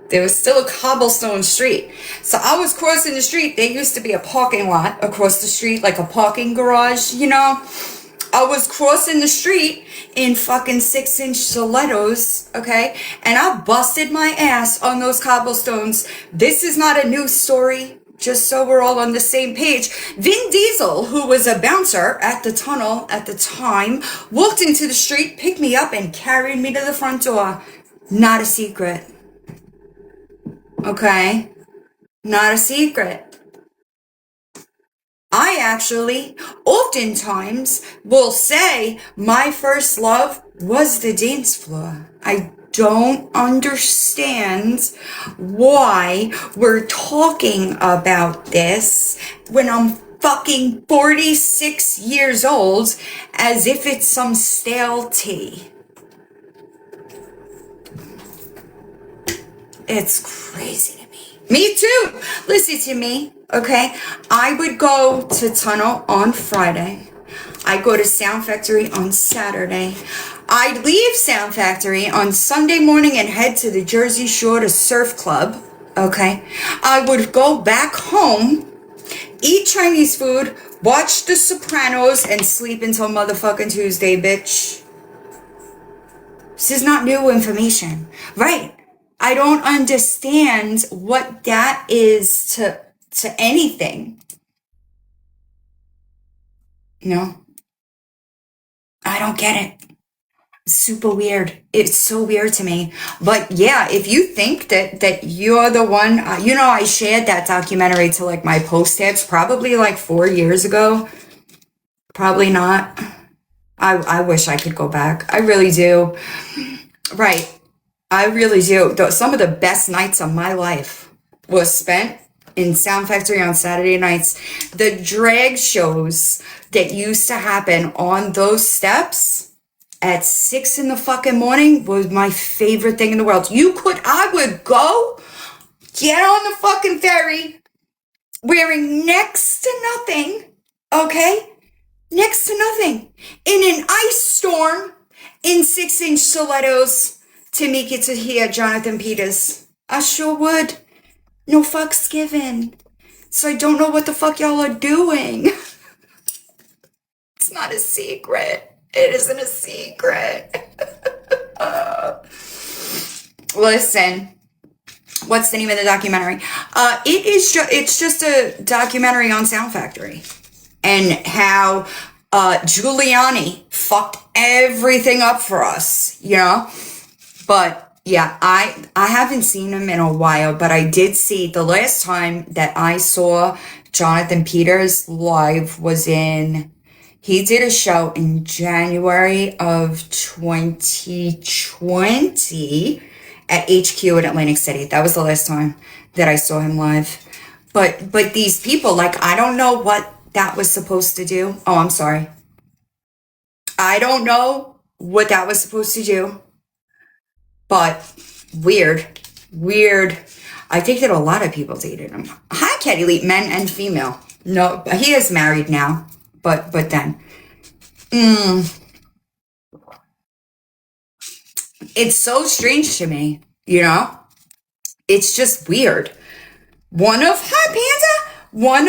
Speaker 1: There was still a cobblestone street. So I was crossing the street. There used to be a parking lot across the street, like a parking garage, I was crossing the street in fucking 6-inch stilettos, okay? And I busted my ass on those cobblestones. This is not a news story, just so we're all on the same page. Vin Diesel, who was a bouncer at the Tunnel at the time, walked into the street, picked me up, and carried me to the front door. Not a secret. Okay? Not a secret. I actually oftentimes will say my first love was the dance floor. I don't understand why we're talking about this when I'm fucking 46 years old as if it's some stale tea. It's crazy to me. Me too. Listen to me. Okay, I would go to Tunnel on Friday. I'd go to Sound Factory on Saturday. I'd leave Sound Factory on Sunday morning and head to the Jersey Shore to surf club. Okay, I would go back home, eat Chinese food, watch The Sopranos, and sleep until motherfucking Tuesday, bitch. This is not new information, right? I don't understand what that is to anything. I don't get it. It's super weird. It's so weird to me. But yeah, if you think that you're the one, I shared that documentary to like my post tabs probably like 4 years ago. Probably not. I wish I could go back. I really do. Right. I really do. Some of the best nights of my life was spent in Sound Factory on Saturday nights. The drag shows that used to happen on those steps at 6 in the fucking morning was my favorite thing in the world. I would go, get on the fucking ferry, wearing next to nothing, okay? Next to nothing. In an ice storm, in 6-inch stilettos, to make it to hear Jonathan Peters. I sure would. No fucks given. So I don't know what the fuck y'all are doing. It's not a secret. It isn't a secret. Listen. What's the name of the documentary? It's just a documentary on Sound Factory. And how Giuliani fucked everything up for us, But Yeah, I haven't seen him in a while, but I did see the last time that I saw Jonathan Peters live was he did a show in January of 2020 at HQ in Atlantic City. That was the last time that I saw him live. But these people, like, I don't know what that was supposed to do. Oh, I'm sorry. I don't know what that was supposed to do, but weird. Weird. I think that a lot of people dated him. Hi, Katie Lee, men and female. No, he is married now, but then. It's so strange to me, you know? It's just weird. Hi, Panda! One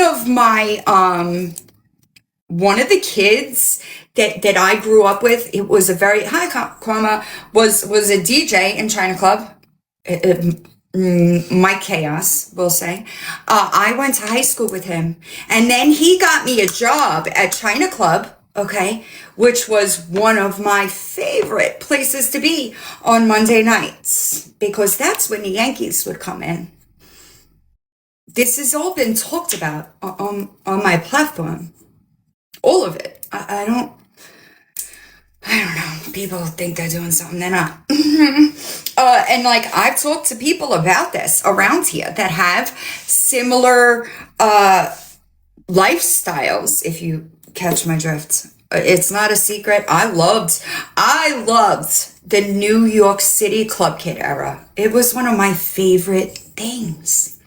Speaker 1: of the kids that I grew up with, it was a very high karma, was a DJ in China Club. Mike Chaos, we'll say. I went to high school with him, and then he got me a job at China Club, okay, which was one of my favorite places to be on Monday nights, because that's when the Yankees would come in. This has all been talked about on my platform. All of it. I don't know. People think they're doing something, they're not. And like, I've talked to people about this around here that have similar lifestyles, if you catch my drift. It's not a secret. I loved the New York City Club Kid era. It was one of my favorite things.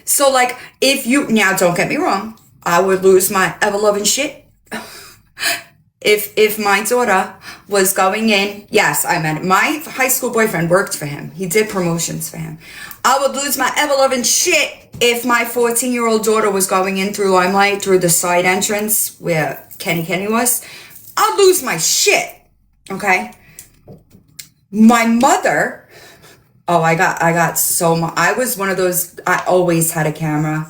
Speaker 1: So like, now don't get me wrong, I would lose my ever-loving shit if my daughter was going in. Yes, I meant it. My high school boyfriend worked for him. He did promotions for him. I would lose my ever-loving shit if my 14-year-old daughter was going in through Limelight, through the side entrance where Kenny was. I'd lose my shit, okay? My mother, I got so much. I was one of those, I always had a camera.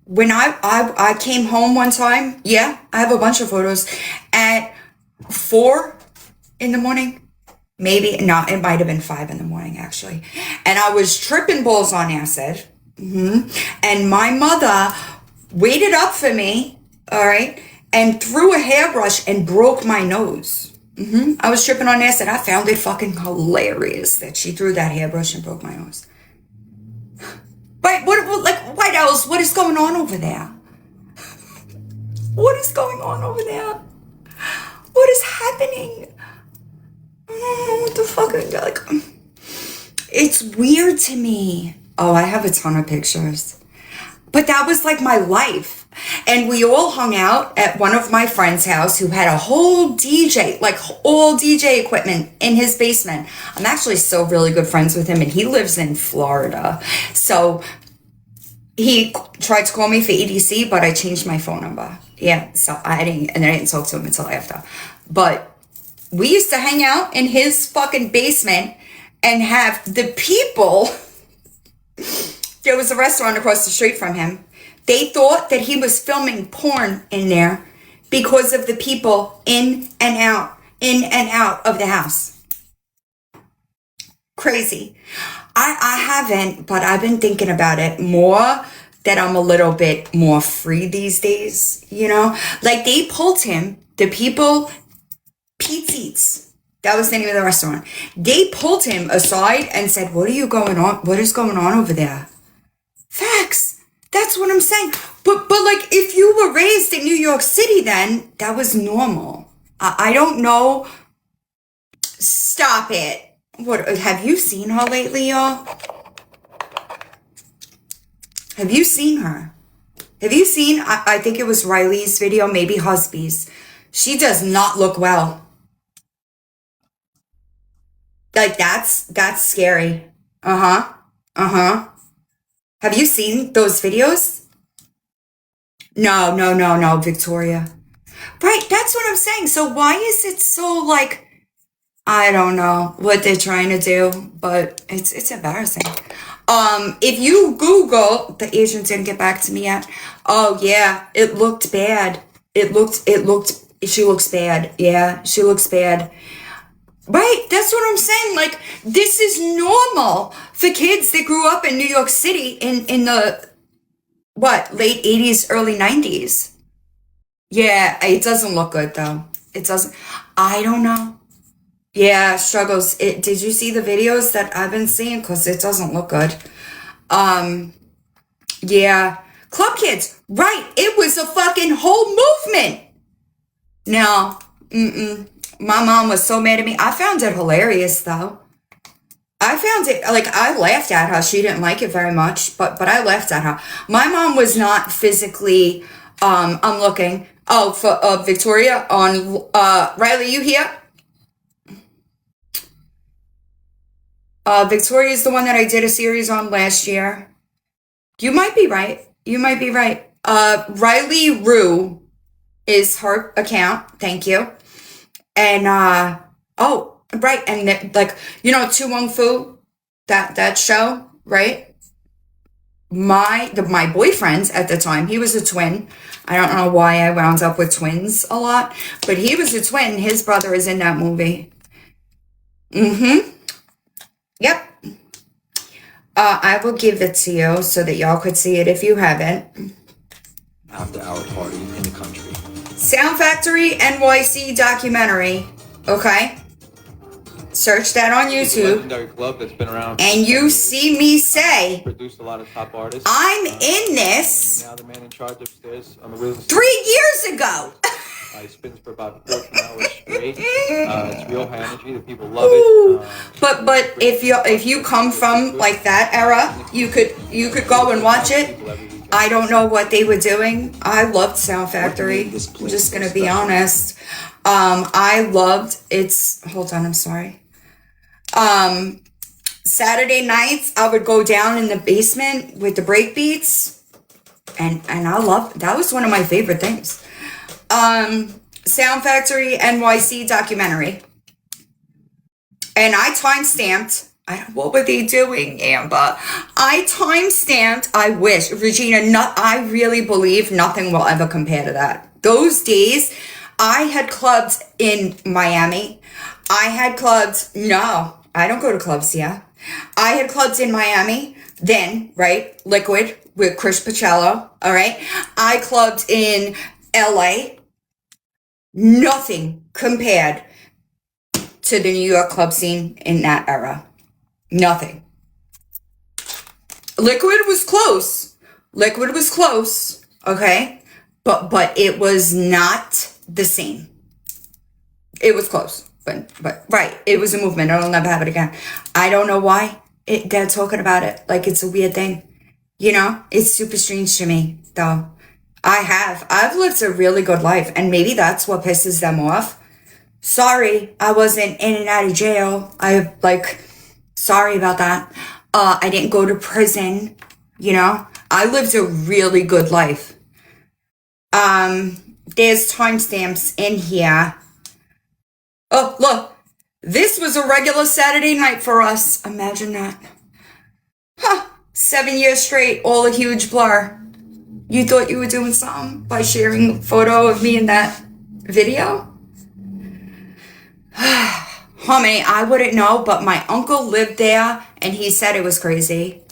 Speaker 1: When I came home one time, I have a bunch of photos at 4 in the morning. Maybe, no, it might have been 5 in the morning, actually. And I was tripping balls on acid. And my mother waited up for me, all right, and threw a hairbrush and broke my nose. I was tripping on acid. I found it fucking hilarious that she threw that hairbrush and broke my nose. But what like, White Owls, what is going on over there? What is going on over there? What is happening? What the fuck? Like, it's weird to me. Oh, I have a ton of pictures. But that was like my life. And we all hung out at one of my friend's house who had a whole DJ, like all DJ equipment in his basement. I'm actually still really good friends with him, and he lives in Florida. So he tried to call me for EDC, but I changed my phone number. Yeah, so I didn't talk to him until after. But we used to hang out in his fucking basement and have the people. There was a restaurant across the street from him. They thought that he was filming porn in there because of the people in and out of the house. Crazy. I haven't, but I've been thinking about it more, that I'm a little bit more free these days, you know? Like, they pulled him, the people, Pete's Eats, that was the name of the restaurant. They pulled him aside and said, what is going on over there? Facts. That's what I'm saying. But like, if you were raised in New York City, then that was normal. I don't know. Stop it. What, have you seen her lately, y'all? Have you seen her? Have you seen, I think it was Riley's video, maybe Husby's. She does not look well. Like, that's scary. Uh-huh. Have you seen those videos? No, Victoria. Right, that's what I'm saying. So why is it so, like, I don't know what they're trying to do, but it's embarrassing. If you Google, the agent didn't get back to me yet. Oh yeah, it looked bad. It looked She looks bad. Yeah, she looks bad. Right, that's what I'm saying. Like, this is normal for kids that grew up in New York City in the, what, late 80s, early 90s. Yeah, it doesn't look good, though. It doesn't, I don't know. Yeah, struggles. Did you see the videos that I've been seeing? Because it doesn't look good. Yeah. Club kids, right. It was a fucking whole movement. No, my mom was so mad at me. I found it hilarious, though. I found it, like, I laughed at her. She didn't like it very much, but I laughed at her. My mom was not physically, I'm looking. Oh, for Victoria on, Riley, you here? Victoria is the one that I did a series on last year. You might be right. You might be right. Riley Rue is her account. Thank you. And, oh, right. And like, you know, Tu Wong Fu, that show, right? My boyfriend at the time, he was a twin. I don't know why I wound up with twins a lot, but he was a twin. His brother is in that movie. Yep. I will give it to you so that y'all could see it if you haven't.
Speaker 5: After our party in the country.
Speaker 1: Sound Factory NYC documentary. Okay. Search that on
Speaker 6: It's a
Speaker 1: YouTube.
Speaker 6: legendary club that's been around.
Speaker 1: And you see me say,
Speaker 6: Produced a lot of top artists.
Speaker 1: I'm in this
Speaker 6: Now the man in charge upstairs on the wheels.
Speaker 1: 3 years ago.
Speaker 6: He spins for about 14 hours straight. It's real high energy. The people love it.
Speaker 1: But if you come from like that era, you could go and watch it. I don't know what they were doing. I loved Sound Factory. I'm just gonna be honest. I loved its. Hold on, I'm sorry. Saturday nights, I would go down in the basement with the break beats, and I loved. That was one of my favorite things. Sound Factory NYC documentary. And I time-stamped. What were they doing, Amber? I time-stamped. I wish. Regina, I really believe nothing will ever compare to that. Those days, I had clubs in Miami. I had clubs. No, I don't go to clubs, yeah. I had clubs in Miami. Then, right? Liquid with Chris Pacello. All right. I clubbed in LA. Nothing compared to the New York club scene in that era. Nothing. Liquid was close. Okay? But it was not the same. It was close. But right, it was a movement. I'll never have it again. I don't know why they're talking about it like it's a weird thing. You know? It's super strange to me, though. I've lived a really good life, and maybe that's what pisses them off. Sorry, I wasn't in and out of jail. Sorry about that. I didn't go to prison, you know? I lived a really good life. There's timestamps in here. Oh, look. This was a regular Saturday night for us. Imagine that. 7 years straight, all a huge blur. You thought you were doing something by sharing a photo of me in that video? Homie, I wouldn't know, but my uncle lived there and he said it was crazy.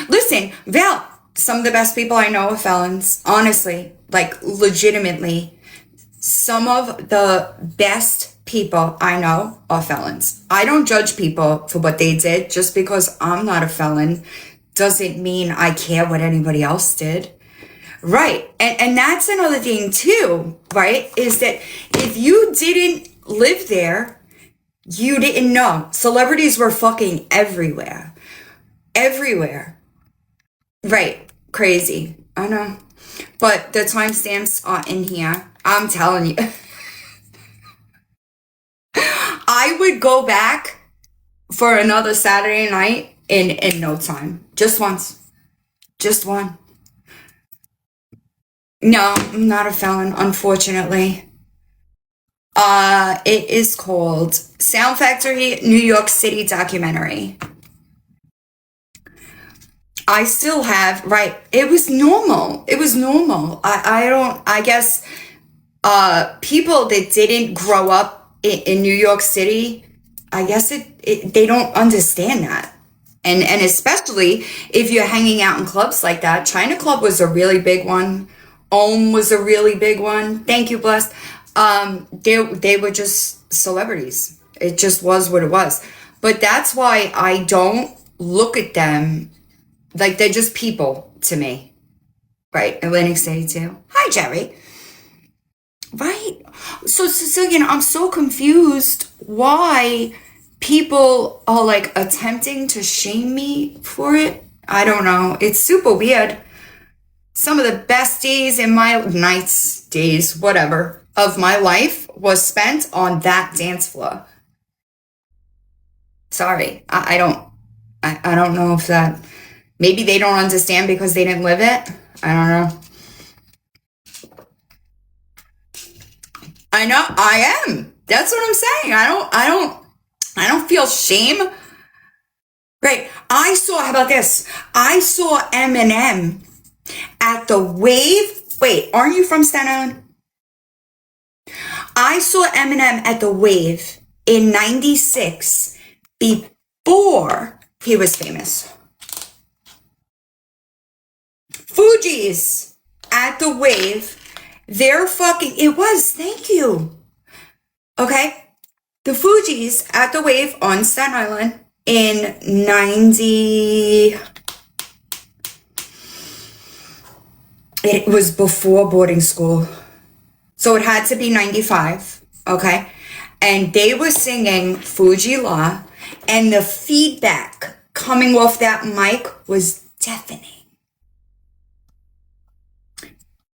Speaker 1: Listen, Val, some of the best people I know are felons. Honestly, like legitimately. Some of the best people I know are felons. I don't judge people for what they did. Just because I'm not a felon doesn't mean I care what anybody else did. Right. And that's another thing too, right? Is that if you didn't live there, you didn't know. Celebrities were fucking everywhere. Everywhere. Right. Crazy. I know. But the timestamps are in here. I'm telling you. I would go back for another Saturday night in no time. Just once. Just one. No, I'm not a felon, unfortunately. It is called Sound Factory New York City documentary. I still have, right, it was normal. I guess people that didn't grow up in New York City, I guess they don't understand that. And especially if you're hanging out in clubs like that. China Club was a really big one. Ohm was a really big one. Thank you, Blessed. They were just celebrities. It just was what it was. But that's why I don't look at them like they're just people to me. Right, Atlantic City too. Hi, Jerry. Right. So, Sicilian, I'm so confused why people are like attempting to shame me for it. I don't know. It's super weird. Some of the best days in my nights, days, whatever, of my life was spent on that dance floor. Sorry. I don't know if that, maybe they don't understand because they didn't live it. I don't know. I know I am. That's what I'm saying. I don't feel shame. Right. How about this? I saw Eminem at the Wave. Wait, aren't you from Staten Island? I saw Eminem at the Wave in 96 before he was famous. Fugees at the Wave. Thank you. Okay. The Fugees at the Wave on Staten Island in 90. It was before boarding school. So it had to be 95. Okay. And they were singing Fuji La, and the feedback coming off that mic was deafening.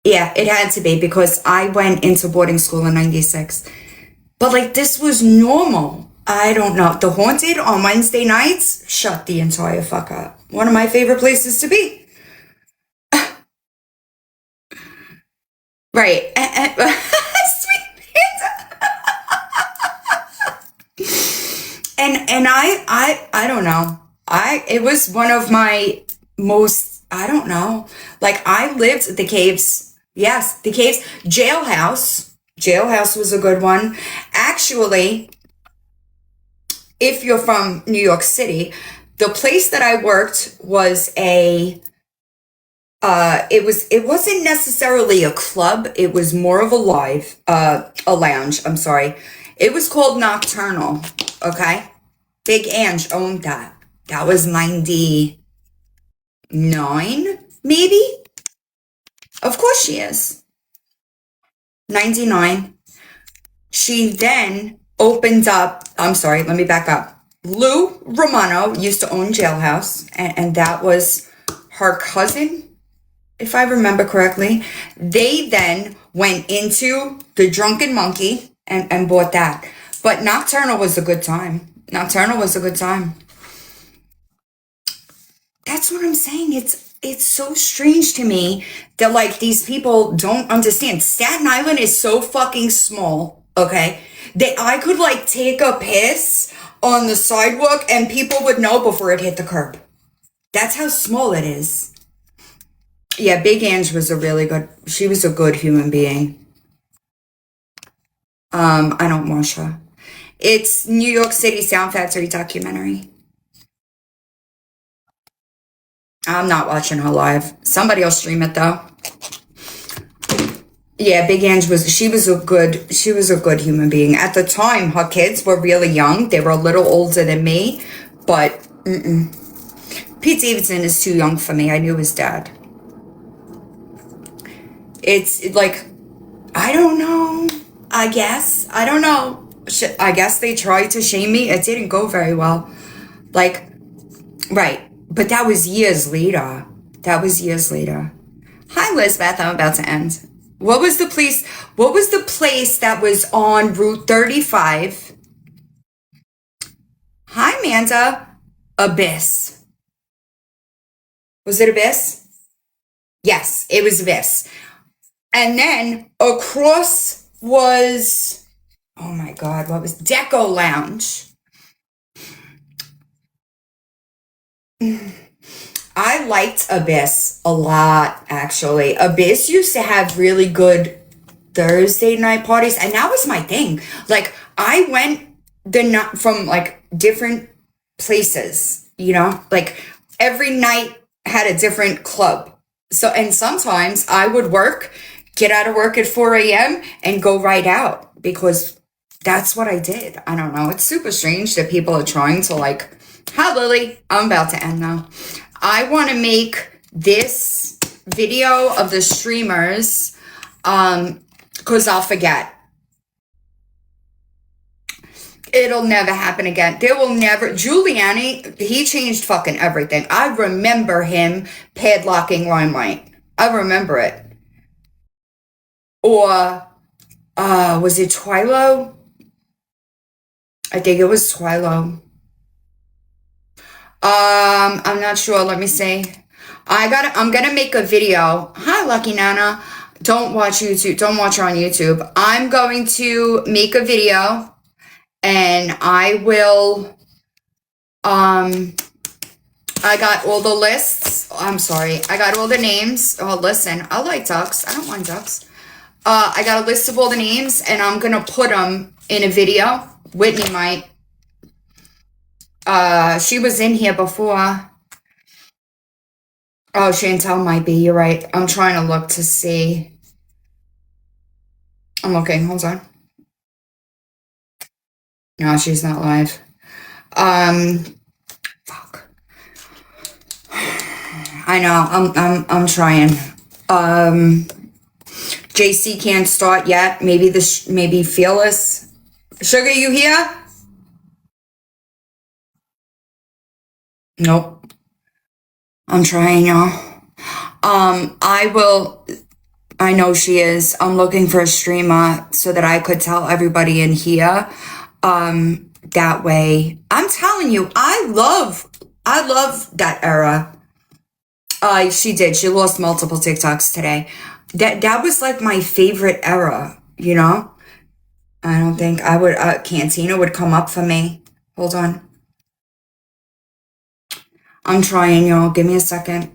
Speaker 1: Yeah, it had to be because I went into boarding school in 96. But like this was normal. I don't know. The Haunted on Wednesday nights, shut the entire fuck up. One of my favorite places to be. Right. Sweet Panda. and I don't know. It was one of my most, I don't know. Like I lived at the Caves. Yes, the Caves. Jailhouse. Jailhouse was a good one. Actually, if you're from New York City, the place that I worked was it wasn't necessarily a club. It was more of a lounge. I'm sorry. It was called Nocturnal. Okay. Big Ange owned that. That was 99, maybe? Of course she is. 99. She then opened up, I'm sorry, let me back up. Lou Romano used to own Jailhouse, and that was her cousin, if I remember correctly. They then went into the Drunken Monkey and bought that. But Nocturnal was a good time. Nocturnal was a good time. That's what I'm saying. It's so strange to me that like these people don't understand. Staten Island is so fucking small, okay? That I could like take a piss on the sidewalk and people would know before it hit the curb. That's how small it is. Yeah, Big Ange was she was a good human being. I don't watch her. It's New York City Sound Factory documentary. I'm not watching her live. Somebody will stream it though. Yeah, Big Ange she was a good human being. At the time, her kids were really young. They were a little older than me, but Pete Davidson is too young for me. I knew his dad. It's like, I don't know. I don't know. I guess they tried to shame me. It didn't go very well. Like, right. But that was years later. Hi, Lisbeth. I'm about to end. What was the place that was on Route 35? Hi, Amanda. Abyss. Was it Abyss? Yes, it was Abyss. And then across was, oh my God, what was Deco Lounge? I liked Abyss a lot, actually. Abyss used to have really good Thursday night parties, and that was my thing. Like, I went from like different places, you know, like every night had a different club. So, and sometimes I would get out of work at 4 a.m. and go right out because that's what I did. I don't know. It's super strange that people are trying to like, hi Lily, I'm about to end now. I want to make this video of the streamers, because I'll forget. It'll never happen again. There will never. Giuliani, he changed fucking everything. I remember him padlocking Limelight. I remember it. Or, was it Twilo? I think it was Twilo. I'm not sure. Let me see. I'm gonna make a video. Hi, Lucky Nana. Don't watch YouTube. Don't watch her on YouTube. I'm going to make a video and I will, I got all the lists. I'm sorry. I got all the names. Oh, listen, I like ducks. I don't mind ducks. I got a list of all the names and I'm going to put them in a video. Whitney might. She was in here before. Oh, Chantel might be. You're right. I'm trying to look to see. I'm looking. Hold on. No, she's not live. Fuck. I know. I'm trying. JC can't start yet. Maybe maybe Fearless. Sugar, you here? Nope. I'm trying, y'all. I know she is. I'm looking for a streamer so that I could tell everybody in here. That way, I'm telling you, I love that era. She did. She lost multiple TikToks today. That was like my favorite era, you know? I don't think I would, Cantina would come up for me. Hold on. I'm trying, y'all. Give me a second.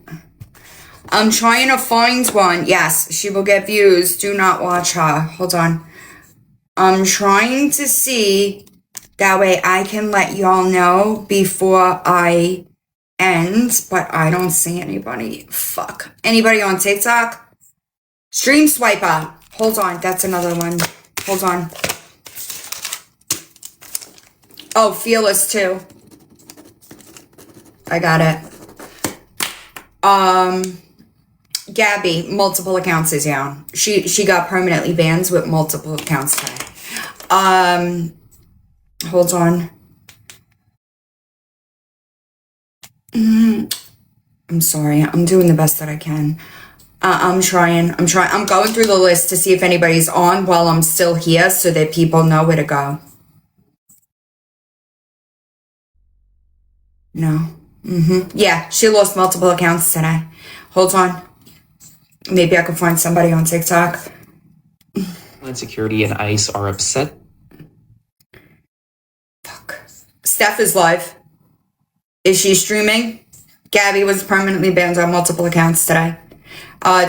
Speaker 1: I'm trying to find one. Yes, she will get views. Do not watch her. Hold on. I'm trying to see. That way I can let y'all know before I end. But I don't see anybody. Fuck. Anybody on TikTok? Stream Swiper. Hold on. That's another one. Hold on. Oh, Fearless too. I got it. Gabby, multiple accounts is down. She got permanently banned with multiple accounts today. Hold on. I'm sorry. I'm doing the best that I can. I'm trying. I'm going through the list to see if anybody's on while I'm still here so that people know where to go. No. Yeah, she lost multiple accounts today. Hold on. Maybe I can find somebody on TikTok.
Speaker 7: Homeland Security and ICE are upset.
Speaker 1: Fuck. Steph is live. Is she streaming? Gabby was permanently banned on multiple accounts today.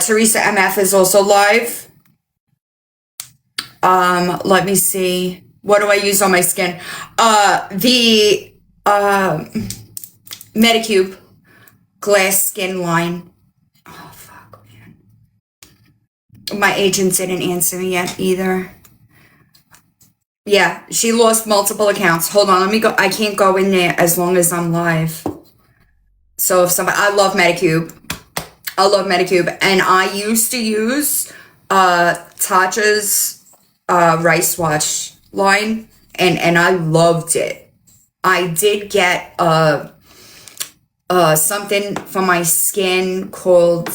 Speaker 1: Teresa MF is also live. Let me see. What do I use on my skin? The Medicube glass skin line. Oh, fuck, man. My agent didn't answer me yet either. Yeah, she lost multiple accounts. Hold on, let me go. I can't go in there as long as I'm live. So if somebody, I love Medicube. And I used to use Tatcha's Rice Wash line, and I loved it. I did get something for my skin called,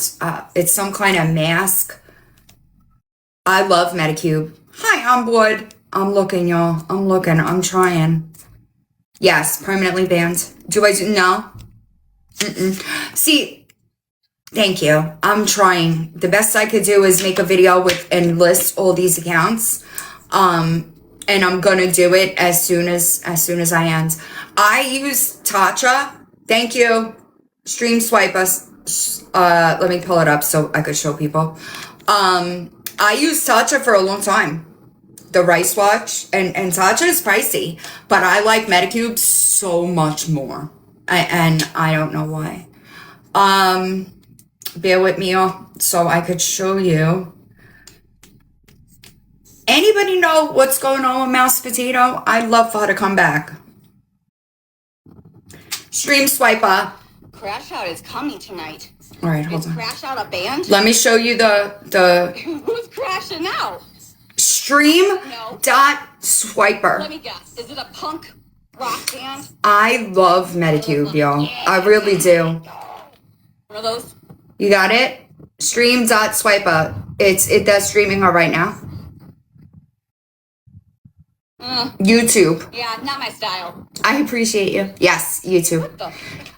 Speaker 1: it's some kind of mask. I love Medicube. Hi, I'm bored. I'm looking, y'all. I'm trying. Yes, permanently banned. Do I do? No. See, thank you. I'm trying. The best I could do is make a video and list all these accounts. And I'm gonna do it as soon as I end. I use Tatcha. Thank you. Stream Swipe us. Let me pull it up so I could show people. I used Tatcha for a long time. The Rice Watch, and Tatcha is pricey, but I like Medicube so much more. And I don't know why. Bear with me, y'all, so I could show you. Anybody know what's going on with Mouse Potato? I'd love for her to come back. Stream Swiper.
Speaker 8: Crash Out is coming tonight.
Speaker 1: All right, hold
Speaker 8: Is
Speaker 1: on.
Speaker 8: Crash Out a band?
Speaker 1: Let me show you the
Speaker 8: Who's crashing out?
Speaker 1: stream dot swiper.
Speaker 8: Let me guess. Is it a punk rock band?
Speaker 1: I love Medicube, y'all. I really do.
Speaker 8: One of those?
Speaker 1: You got it? Stream dot swiper. That's streaming her right now. YouTube.
Speaker 8: Yeah, not my style.
Speaker 1: I appreciate you. Yes, YouTube.
Speaker 8: What the?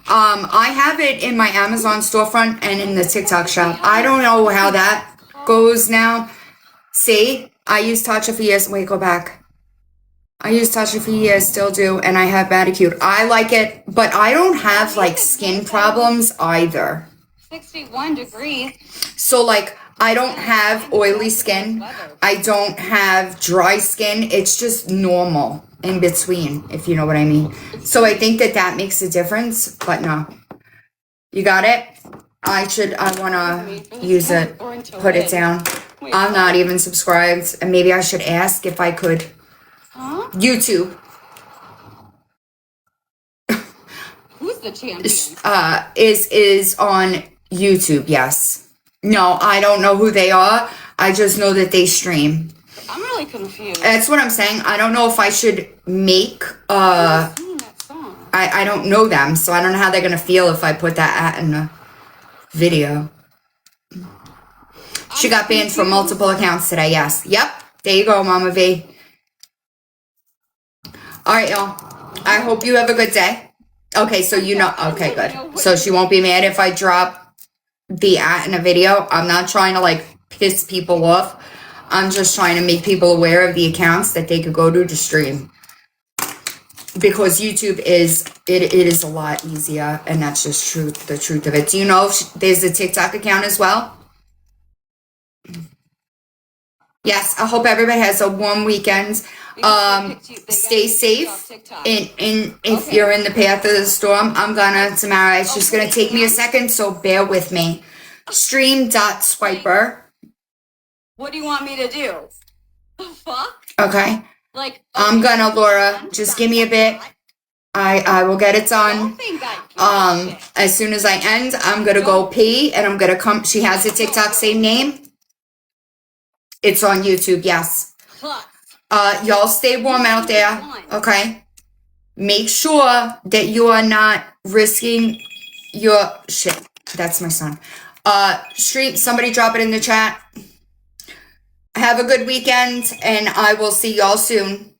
Speaker 1: I have it in my Amazon storefront and in the TikTok shop. I don't know how that goes now. See, I used Tatcha for years. Wait, go back. I used Tatcha for years, still do, and I have Medicube. I like it, but I don't have like skin problems either.
Speaker 8: 61 degrees.
Speaker 1: So like, I don't have oily skin. I don't have dry skin. It's just normal in between, if you know what I mean. So I think that makes a difference, but no. You got it? I want to use it, put it down. I'm not even subscribed, and maybe I should ask if I could.
Speaker 8: Huh?
Speaker 1: YouTube.
Speaker 8: Who's the champion?
Speaker 1: Is on YouTube, yes. No, I don't know who they are. I just know that they stream.
Speaker 8: I'm really confused.
Speaker 1: That's what I'm saying. I don't know if I should make
Speaker 8: Singing that song.
Speaker 1: I don't know them, so I don't know how they're gonna feel if I put that in a video. She got banned from multiple accounts today, yes. Yep. There you go, Mama V. Alright, y'all. I hope you have a good day. Okay, so you know, okay, good. So she won't be mad if I drop the in a video. I'm not trying to like piss people off. I'm just trying to make people aware of the accounts that they could go to stream. Because YouTube is, it is a lot easier, and that's just the truth of it. Do you know if there's a TikTok account as well? Yes, I hope everybody has a warm weekend. Stay safe. And if you're in the path of the storm, Tamara, it's just gonna take me a second, so bear with me. Stream.swiper.
Speaker 8: What do you want me to do? The fuck?
Speaker 1: Okay.
Speaker 8: Like,
Speaker 1: Laura, just give me a bit. I will get it done. As soon as I end, I'm gonna go pee, and I'm gonna come. She has a TikTok, same name. It's on YouTube, yes. Y'all stay warm out there, okay? Make sure that you are not risking your shit. That's my son. Stream, somebody drop it in the chat. Have a good weekend, and I will see y'all soon.